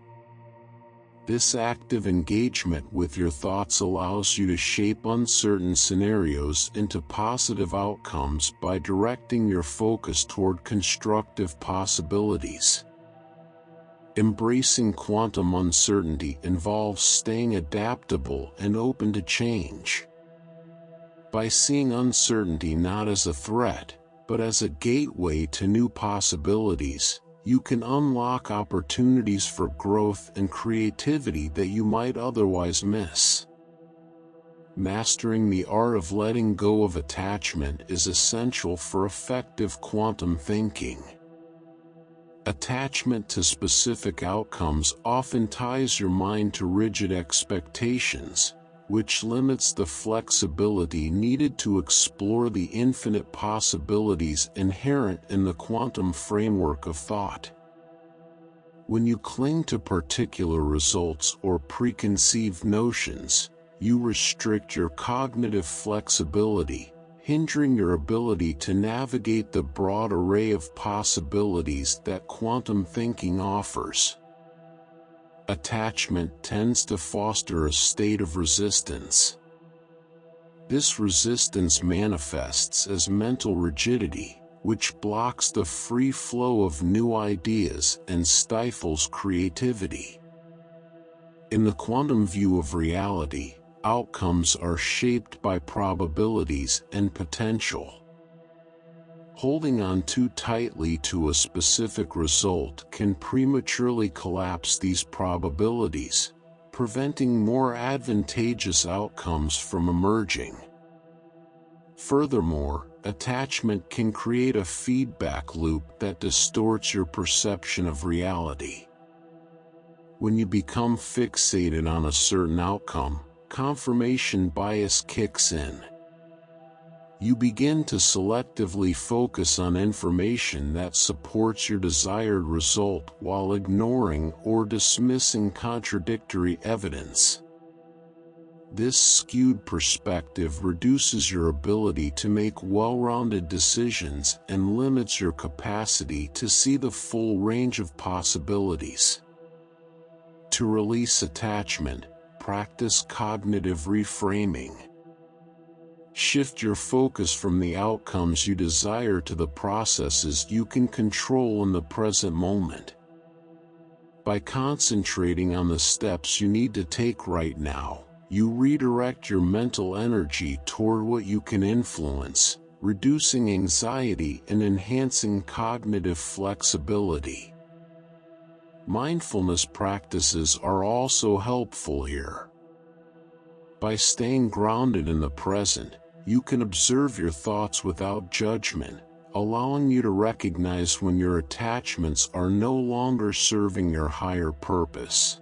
[SPEAKER 1] This active engagement with your thoughts allows you to shape uncertain scenarios into positive outcomes by directing your focus toward constructive possibilities. Embracing quantum uncertainty involves staying adaptable and open to change. By seeing uncertainty not as a threat, but as a gateway to new possibilities, you can unlock opportunities for growth and creativity that you might otherwise miss. Mastering the art of letting go of attachment is essential for effective quantum thinking. Attachment to specific outcomes often ties your mind to rigid expectations, which limits the flexibility needed to explore the infinite possibilities inherent in the quantum framework of thought. When you cling to particular results or preconceived notions, you restrict your cognitive flexibility, hindering your ability to navigate the broad array of possibilities that quantum thinking offers. Attachment tends to foster a state of resistance. This resistance manifests as mental rigidity, which blocks the free flow of new ideas and stifles creativity. In the quantum view of reality, outcomes are shaped by probabilities and potential. Holding on too tightly to a specific result can prematurely collapse these probabilities, preventing more advantageous outcomes from emerging. Furthermore, attachment can create a feedback loop that distorts your perception of reality. When you become fixated on a certain outcome, confirmation bias kicks in. You begin to selectively focus on information that supports your desired result while ignoring or dismissing contradictory evidence. This skewed perspective reduces your ability to make well-rounded decisions and limits your capacity to see the full range of possibilities. To release attachment, practice cognitive reframing. Shift your focus from the outcomes you desire to the processes you can control in the present moment. By concentrating on the steps you need to take right now, you redirect your mental energy toward what you can influence, reducing anxiety and enhancing cognitive flexibility. Mindfulness practices are also helpful here. By staying grounded in the present, you can observe your thoughts without judgment, allowing you to recognize when your attachments are no longer serving your higher purpose.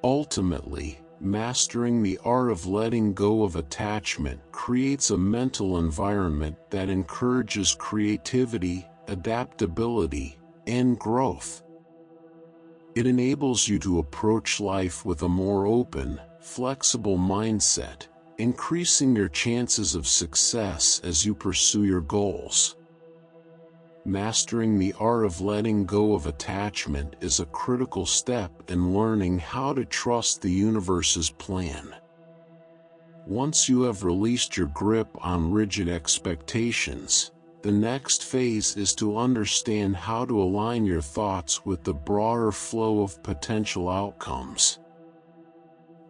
[SPEAKER 1] Ultimately, mastering the art of letting go of attachment creates a mental environment that encourages creativity, adaptability, and growth. It enables you to approach life with a more open, flexible mindset, increasing your chances of success as you pursue your goals. Mastering the art of letting go of attachment is a critical step in learning how to trust the universe's plan. Once you have released your grip on rigid expectations, the next phase is to understand how to align your thoughts with the broader flow of potential outcomes.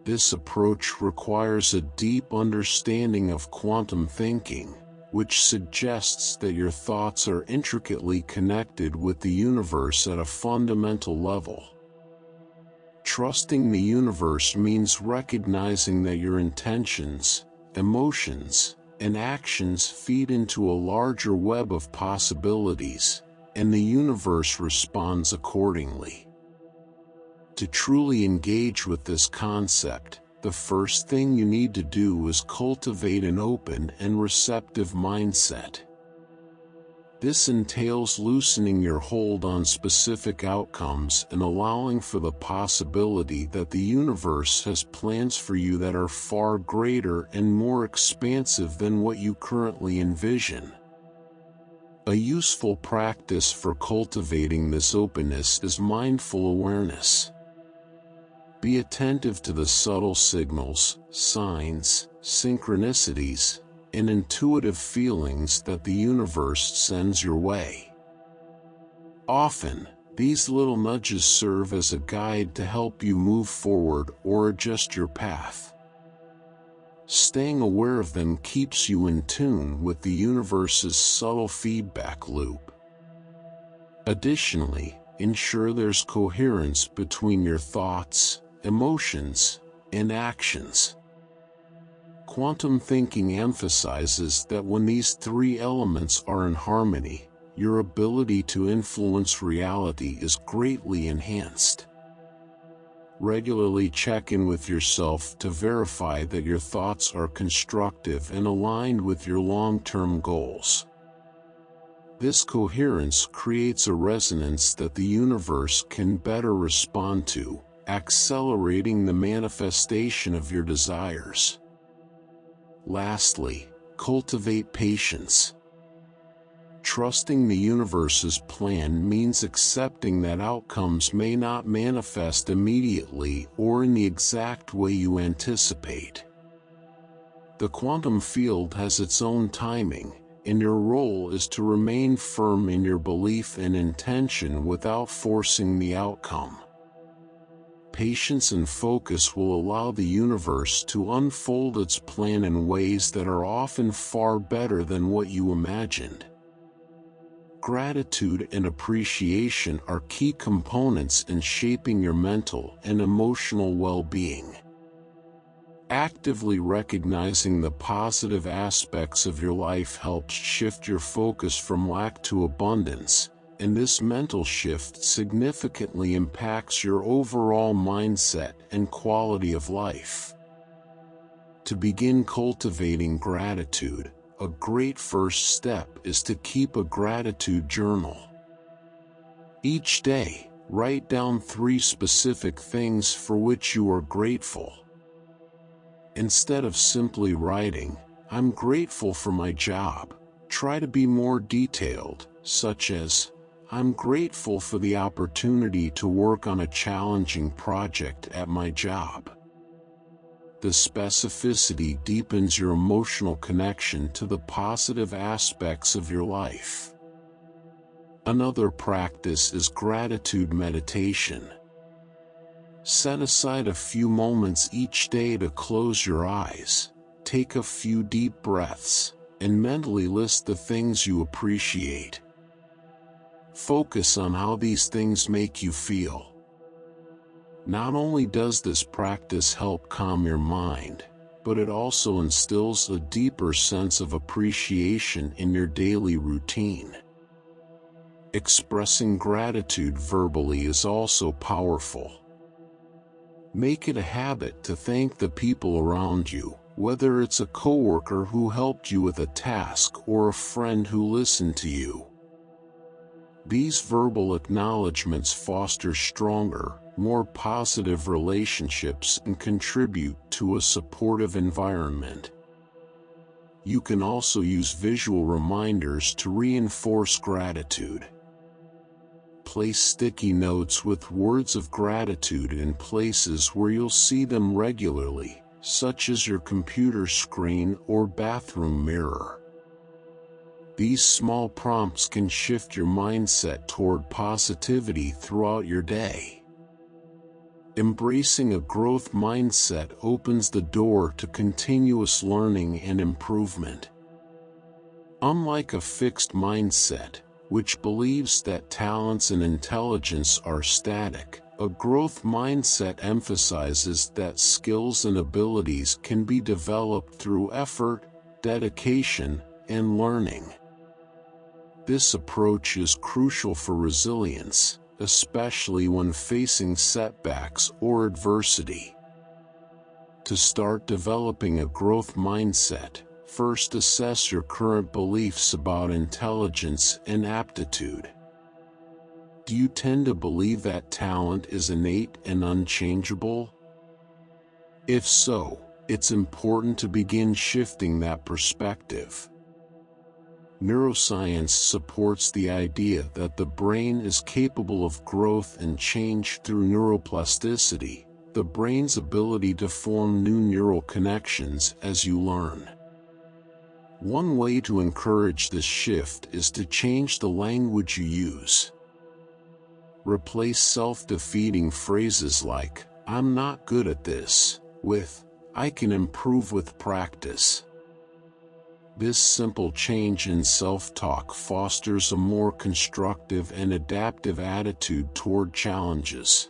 [SPEAKER 1] This approach requires a deep understanding of quantum thinking, which suggests that your thoughts are intricately connected with the universe at a fundamental level. Trusting the universe means recognizing that your intentions, emotions, and actions feed into a larger web of possibilities, and the universe responds accordingly. To truly engage with this concept, the first thing you need to do is cultivate an open and receptive mindset. This entails loosening your hold on specific outcomes and allowing for the possibility that the universe has plans for you that are far greater and more expansive than what you currently envision. A useful practice for cultivating this openness is mindful awareness. Be attentive to the subtle signals, signs, synchronicities, and intuitive feelings that the universe sends your way. Often, these little nudges serve as a guide to help you move forward or adjust your path. Staying aware of them keeps you in tune with the universe's subtle feedback loop. Additionally, ensure there's coherence between your thoughts, emotions, and actions. Quantum thinking emphasizes that when these three elements are in harmony, your ability to influence reality is greatly enhanced. Regularly check in with yourself to verify that your thoughts are constructive and aligned with your long-term goals. This coherence creates a resonance that the universe can better respond to, accelerating the manifestation of your desires. Lastly, cultivate patience. Trusting the universe's plan means accepting that outcomes may not manifest immediately or in the exact way you anticipate. The quantum field has its own timing, and your role is to remain firm in your belief and intention without forcing the outcome. Patience and focus will allow the universe to unfold its plan in ways that are often far better than what you imagined. Gratitude and appreciation are key components in shaping your mental and emotional well-being. Actively recognizing the positive aspects of your life helps shift your focus from lack to abundance, and this mental shift significantly impacts your overall mindset and quality of life. To begin cultivating gratitude, a great first step is to keep a gratitude journal. Each day, write down 3 specific things for which you are grateful. Instead of simply writing, "I'm grateful for my job," try to be more detailed, such as, "I'm grateful for the opportunity to work on a challenging project at my job." The specificity deepens your emotional connection to the positive aspects of your life. Another practice is gratitude meditation. Set aside a few moments each day to close your eyes, take a few deep breaths, and mentally list the things you appreciate. Focus on how these things make you feel. Not only does this practice help calm your mind, but it also instills a deeper sense of appreciation in your daily routine. Expressing gratitude verbally is also powerful. Make it a habit to thank the people around you, whether it's a coworker who helped you with a task or a friend who listened to you. These verbal acknowledgments foster stronger, more positive relationships and contribute to a supportive environment. You can also use visual reminders to reinforce gratitude. Place sticky notes with words of gratitude in places where you'll see them regularly, such as your computer screen or bathroom mirror. These small prompts can shift your mindset toward positivity throughout your day. Embracing a growth mindset opens the door to continuous learning and improvement. Unlike a fixed mindset, which believes that talents and intelligence are static, a growth mindset emphasizes that skills and abilities can be developed through effort, dedication, and learning. This approach is crucial for resilience, especially when facing setbacks or adversity. To start developing a growth mindset, first assess your current beliefs about intelligence and aptitude. Do you tend to believe that talent is innate and unchangeable? If so, it's important to begin shifting that perspective. Neuroscience supports the idea that the brain is capable of growth and change through neuroplasticity, the brain's ability to form new neural connections as you learn. One way to encourage this shift is to change the language you use. Replace self-defeating phrases like, "I'm not good at this," with, "I can improve with practice." This simple change in self-talk fosters a more constructive and adaptive attitude toward challenges.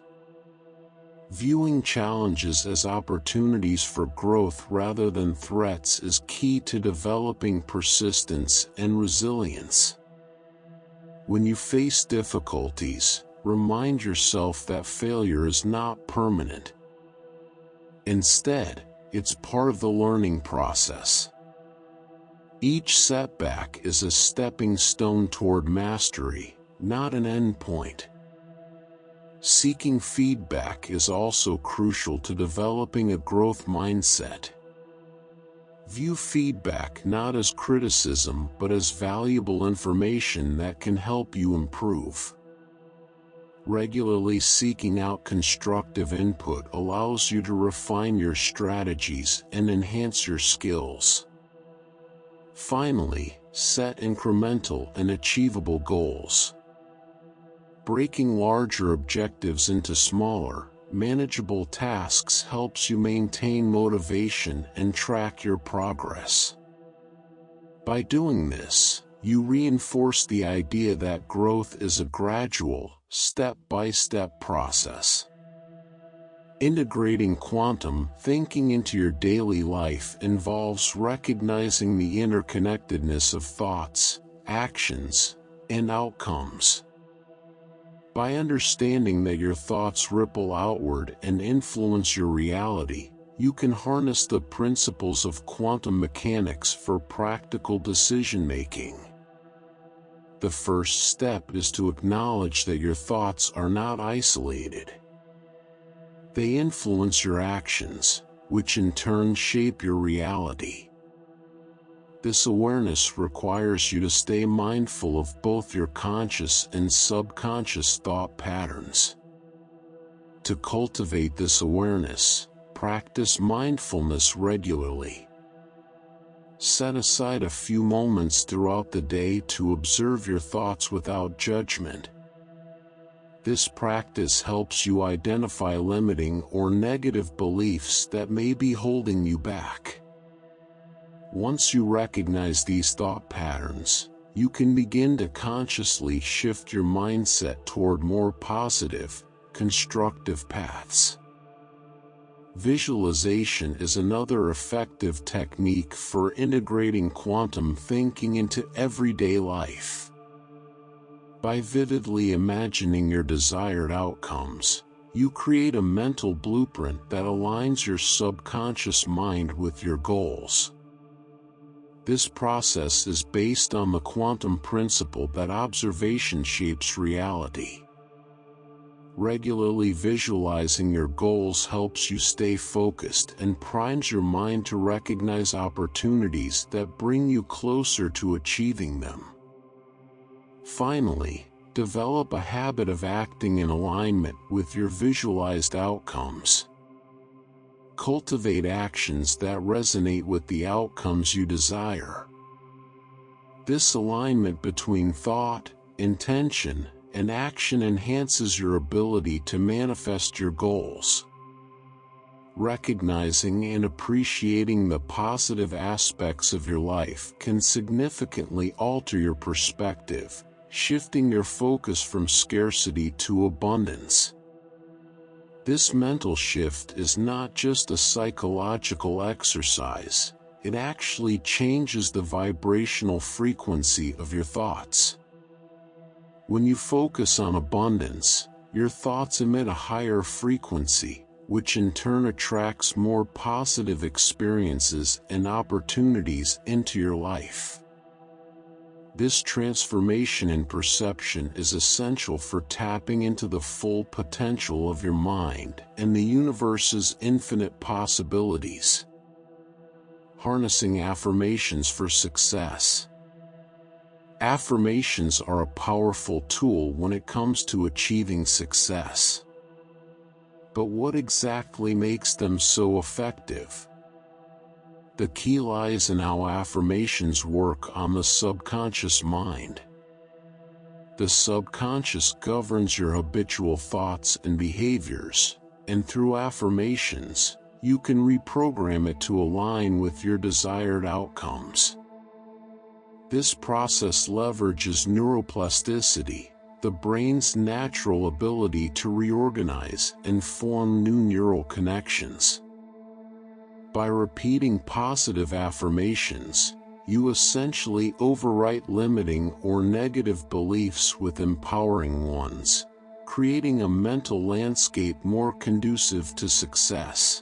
[SPEAKER 1] Viewing challenges as opportunities for growth rather than threats is key to developing persistence and resilience. When you face difficulties, remind yourself that failure is not permanent. Instead, it's part of the learning process. Each setback is a stepping stone toward mastery, not an endpoint. Seeking feedback is also crucial to developing a growth mindset. View feedback not as criticism but as valuable information that can help you improve. Regularly seeking out constructive input allows you to refine your strategies and enhance your skills. Finally, set incremental and achievable goals. Breaking larger objectives into smaller, manageable tasks helps you maintain motivation and track your progress. By doing this, you reinforce the idea that growth is a gradual, step-by-step process. Integrating quantum thinking into your daily life involves recognizing the interconnectedness of thoughts, actions, and outcomes. By understanding that your thoughts ripple outward and influence your reality, you can harness the principles of quantum mechanics for practical decision-making. The first step is to acknowledge that your thoughts are not isolated. They influence your actions, which in turn shape your reality. This awareness requires you to stay mindful of both your conscious and subconscious thought patterns. To cultivate this awareness, practice mindfulness regularly. Set aside a few moments throughout the day to observe your thoughts without judgment. This practice helps you identify limiting or negative beliefs that may be holding you back. Once you recognize these thought patterns, you can begin to consciously shift your mindset toward more positive, constructive paths. Visualization is another effective technique for integrating quantum thinking into everyday life. By vividly imagining your desired outcomes, you create a mental blueprint that aligns your subconscious mind with your goals. This process is based on the quantum principle that observation shapes reality. Regularly visualizing your goals helps you stay focused and primes your mind to recognize opportunities that bring you closer to achieving them. Finally, develop a habit of acting in alignment with your visualized outcomes. Cultivate actions that resonate with the outcomes you desire. This alignment between thought, intention, and action enhances your ability to manifest your goals. Recognizing and appreciating the positive aspects of your life can significantly alter your perspective, shifting your focus from scarcity to abundance. This mental shift is not just a psychological exercise, it actually changes the vibrational frequency of your thoughts. When you focus on abundance, your thoughts emit a higher frequency, which in turn attracts more positive experiences and opportunities into your life. This transformation in perception is essential for tapping into the full potential of your mind and the universe's infinite possibilities. Harnessing affirmations for success. Affirmations are a powerful tool when it comes to achieving success. But what exactly makes them so effective? The key lies in how affirmations work on the subconscious mind. The subconscious governs your habitual thoughts and behaviors, and through affirmations, you can reprogram it to align with your desired outcomes. This process leverages neuroplasticity, the brain's natural ability to reorganize and form new neural connections. By repeating positive affirmations, you essentially overwrite limiting or negative beliefs with empowering ones, creating a mental landscape more conducive to success.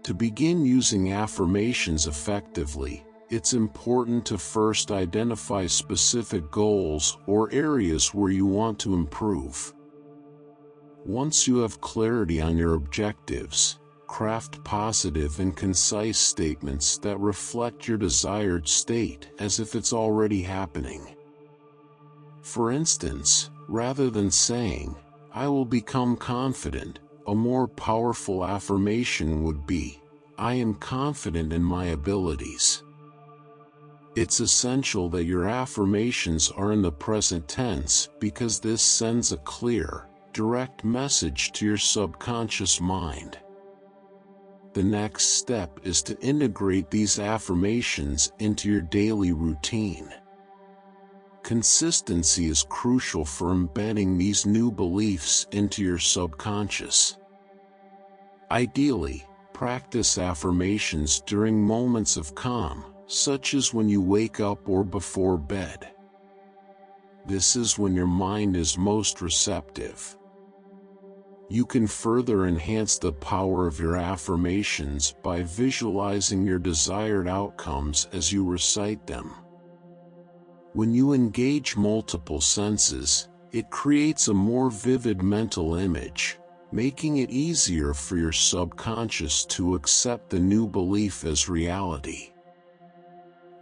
[SPEAKER 1] To begin using affirmations effectively, it's important to first identify specific goals or areas where you want to improve. Once you have clarity on your objectives, craft positive and concise statements that reflect your desired state as if it's already happening. For instance, rather than saying, "I will become confident," a more powerful affirmation would be, "I am confident in my abilities." It's essential that your affirmations are in the present tense because this sends a clear, direct message to your subconscious mind. The next step is to integrate these affirmations into your daily routine. Consistency is crucial for embedding these new beliefs into your subconscious. Ideally, practice affirmations during moments of calm, such as when you wake up or before bed. This is when your mind is most receptive. You can further enhance the power of your affirmations by visualizing your desired outcomes as you recite them. When you engage multiple senses, it creates a more vivid mental image, making it easier for your subconscious to accept the new belief as reality.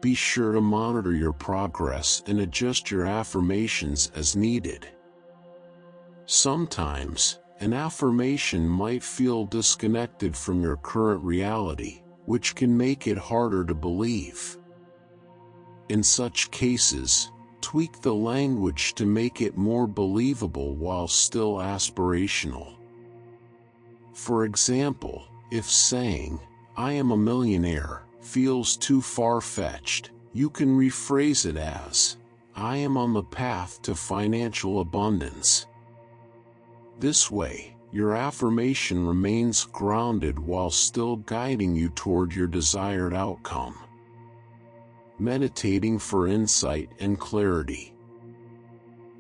[SPEAKER 1] Be sure to monitor your progress and adjust your affirmations as needed. Sometimes, an affirmation might feel disconnected from your current reality, which can make it harder to believe. In such cases, tweak the language to make it more believable while still aspirational. For example, if saying, "I am a millionaire," feels too far-fetched, you can rephrase it as, "I am on the path to financial abundance." This way, your affirmation remains grounded while still guiding you toward your desired outcome. Meditating for insight and clarity.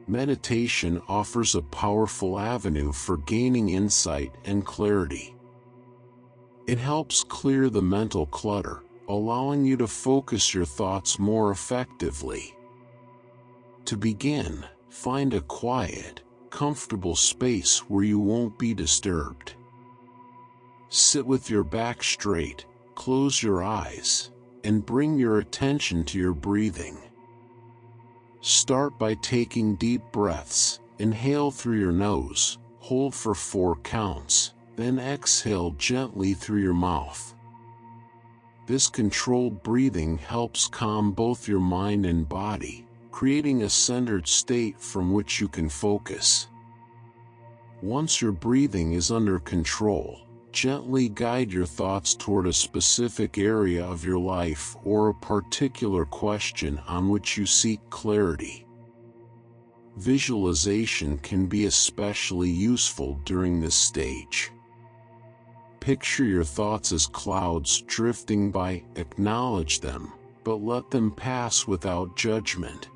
[SPEAKER 1] Meditation offers a powerful avenue for gaining insight and clarity. It helps clear the mental clutter, allowing you to focus your thoughts more effectively. To begin, find a quiet, comfortable space where you won't be disturbed. Sit with your back straight, close your eyes, and bring your attention to your breathing. Start by taking deep breaths. Inhale through your nose, hold for 4 counts, then exhale gently through your mouth. This controlled breathing helps calm both your mind and body, creating a centered state from which you can focus. Once your breathing is under control, gently guide your thoughts toward a specific area of your life or a particular question on which you seek clarity. Visualization can be especially useful during this stage. Picture your thoughts as clouds drifting by. Acknowledge them, but let them pass without judgment.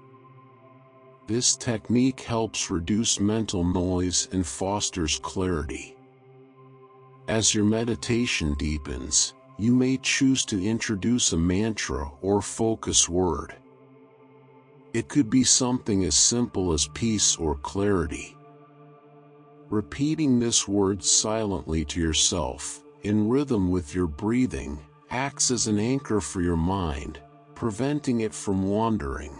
[SPEAKER 1] This technique helps reduce mental noise and fosters clarity. As your meditation deepens, you may choose to introduce a mantra or focus word. It could be something as simple as peace or clarity. Repeating this word silently to yourself, in rhythm with your breathing, acts as an anchor for your mind, preventing it from wandering.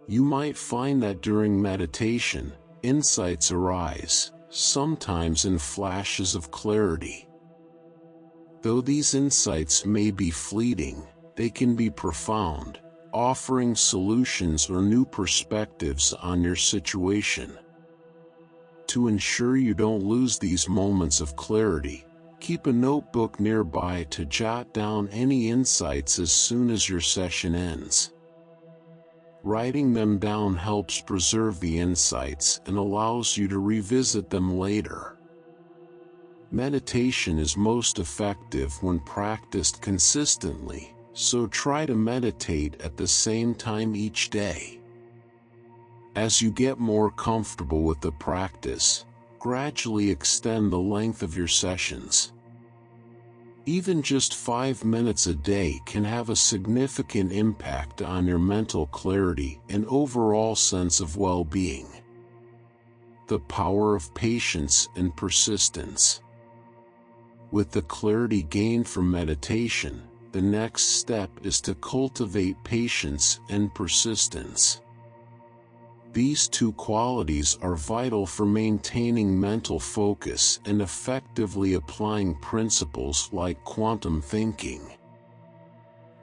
[SPEAKER 1] You might find that during meditation, insights arise, sometimes in flashes of clarity. Though these insights may be fleeting, they can be profound, offering solutions or new perspectives on your situation. To ensure you don't lose these moments of clarity, keep a notebook nearby to jot down any insights as soon as your session ends. Writing them down helps preserve the insights and allows you to revisit them later. Meditation is most effective when practiced consistently, so try to meditate at the same time each day. As you get more comfortable with the practice, gradually extend the length of your sessions. Even just 5 minutes a day can have a significant impact on your mental clarity and overall sense of well-being. The power of patience and persistence. With the clarity gained from meditation, the next step is to cultivate patience and persistence. These two qualities are vital for maintaining mental focus and effectively applying principles like quantum thinking.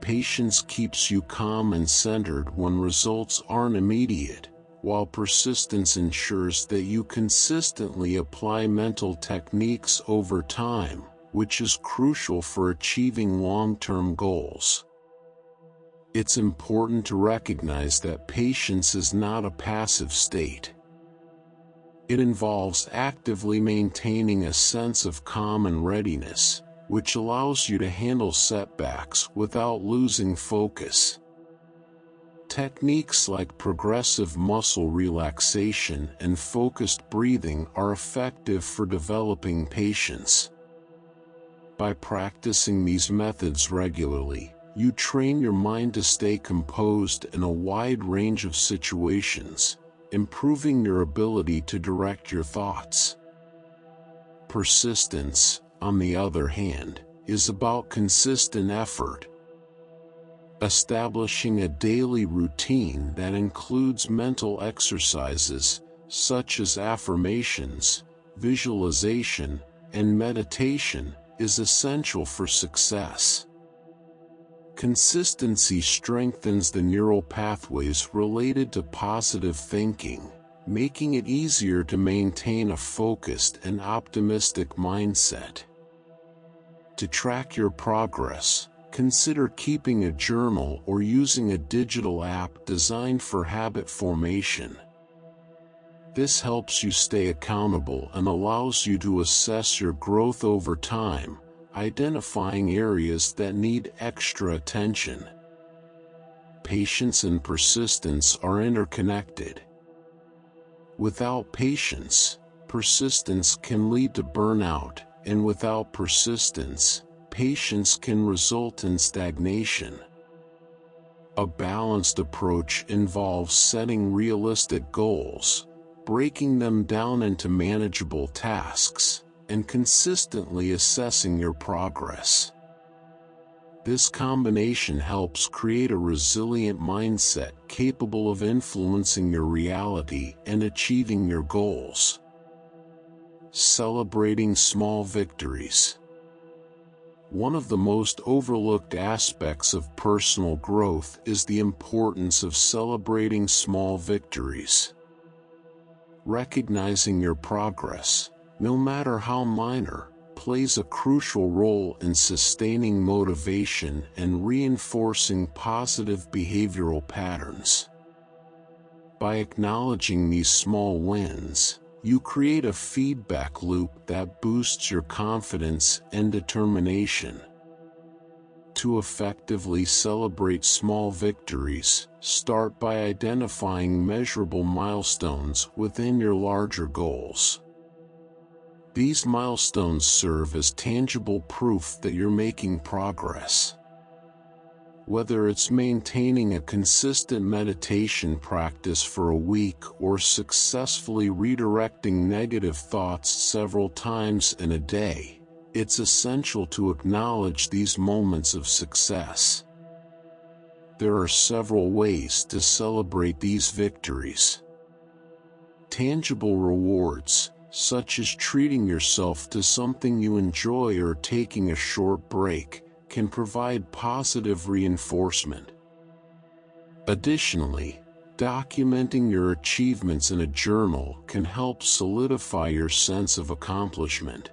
[SPEAKER 1] Patience keeps you calm and centered when results aren't immediate, while persistence ensures that you consistently apply mental techniques over time, which is crucial for achieving long-term goals. It's important to recognize that patience is not a passive state. It involves actively maintaining a sense of calm and readiness, which allows you to handle setbacks without losing focus. Techniques like progressive muscle relaxation and focused breathing are effective for developing patience. By practicing these methods regularly, you train your mind to stay composed in a wide range of situations, improving your ability to direct your thoughts. Persistence, on the other hand, is about consistent effort. Establishing a daily routine that includes mental exercises, such as affirmations, visualization, and meditation, is essential for success. Consistency strengthens the neural pathways related to positive thinking, making it easier to maintain a focused and optimistic mindset. To track your progress, consider keeping a journal or using a digital app designed for habit formation. This helps you stay accountable and allows you to assess your growth over time, identifying areas that need extra attention. Patience and persistence are interconnected. Without patience, persistence can lead to burnout, and without persistence, patience can result in stagnation. A balanced approach involves setting realistic goals, breaking them down into manageable tasks, and consistently assessing your progress. This combination helps create a resilient mindset capable of influencing your reality and achieving your goals. Celebrating small victories. One of the most overlooked aspects of personal growth is the importance of celebrating small victories. Recognizing your progress, no matter how minor, plays a crucial role in sustaining motivation and reinforcing positive behavioral patterns. By acknowledging these small wins, you create a feedback loop that boosts your confidence and determination. To effectively celebrate small victories, start by identifying measurable milestones within your larger goals. These milestones serve as tangible proof that you're making progress. Whether it's maintaining a consistent meditation practice for a week or successfully redirecting negative thoughts several times in a day, it's essential to acknowledge these moments of success. There are several ways to celebrate these victories. Tangible rewards, such as treating yourself to something you enjoy or taking a short break, can provide positive reinforcement. Additionally, documenting your achievements in a journal can help solidify your sense of accomplishment.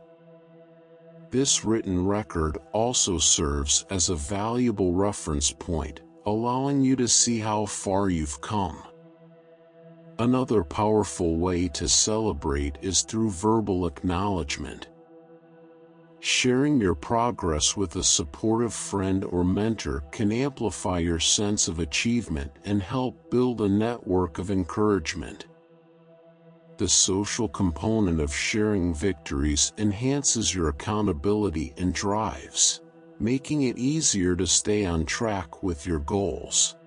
[SPEAKER 1] This written record also serves as a valuable reference point, allowing you to see how far you've come. Another powerful way to celebrate is through verbal acknowledgement. Sharing your progress with a supportive friend or mentor can amplify your sense of achievement and help build a network of encouragement. The social component of sharing victories enhances your accountability and drives, making it easier to stay on track with your goals.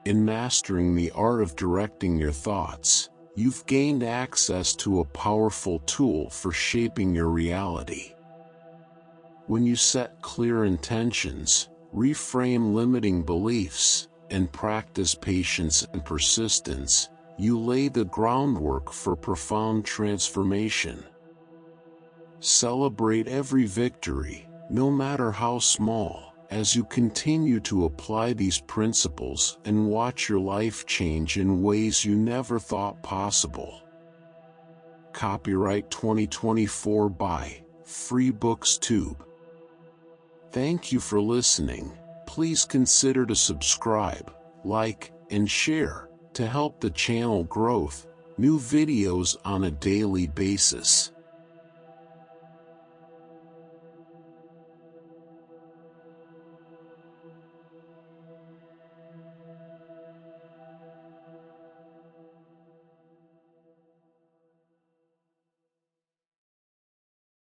[SPEAKER 1] In mastering the art of directing your thoughts, you've gained access to a powerful tool for shaping your reality. When you set clear intentions, reframe limiting beliefs, and practice patience and persistence, you lay the groundwork for profound transformation. Celebrate every victory, no matter how small, as you continue to apply these principles and watch your life change in ways you never thought possible. Copyright 2024 by FreeBooksTube. Thank you for listening. Please consider to subscribe, like, and share to help the channel grow new videos on a daily basis.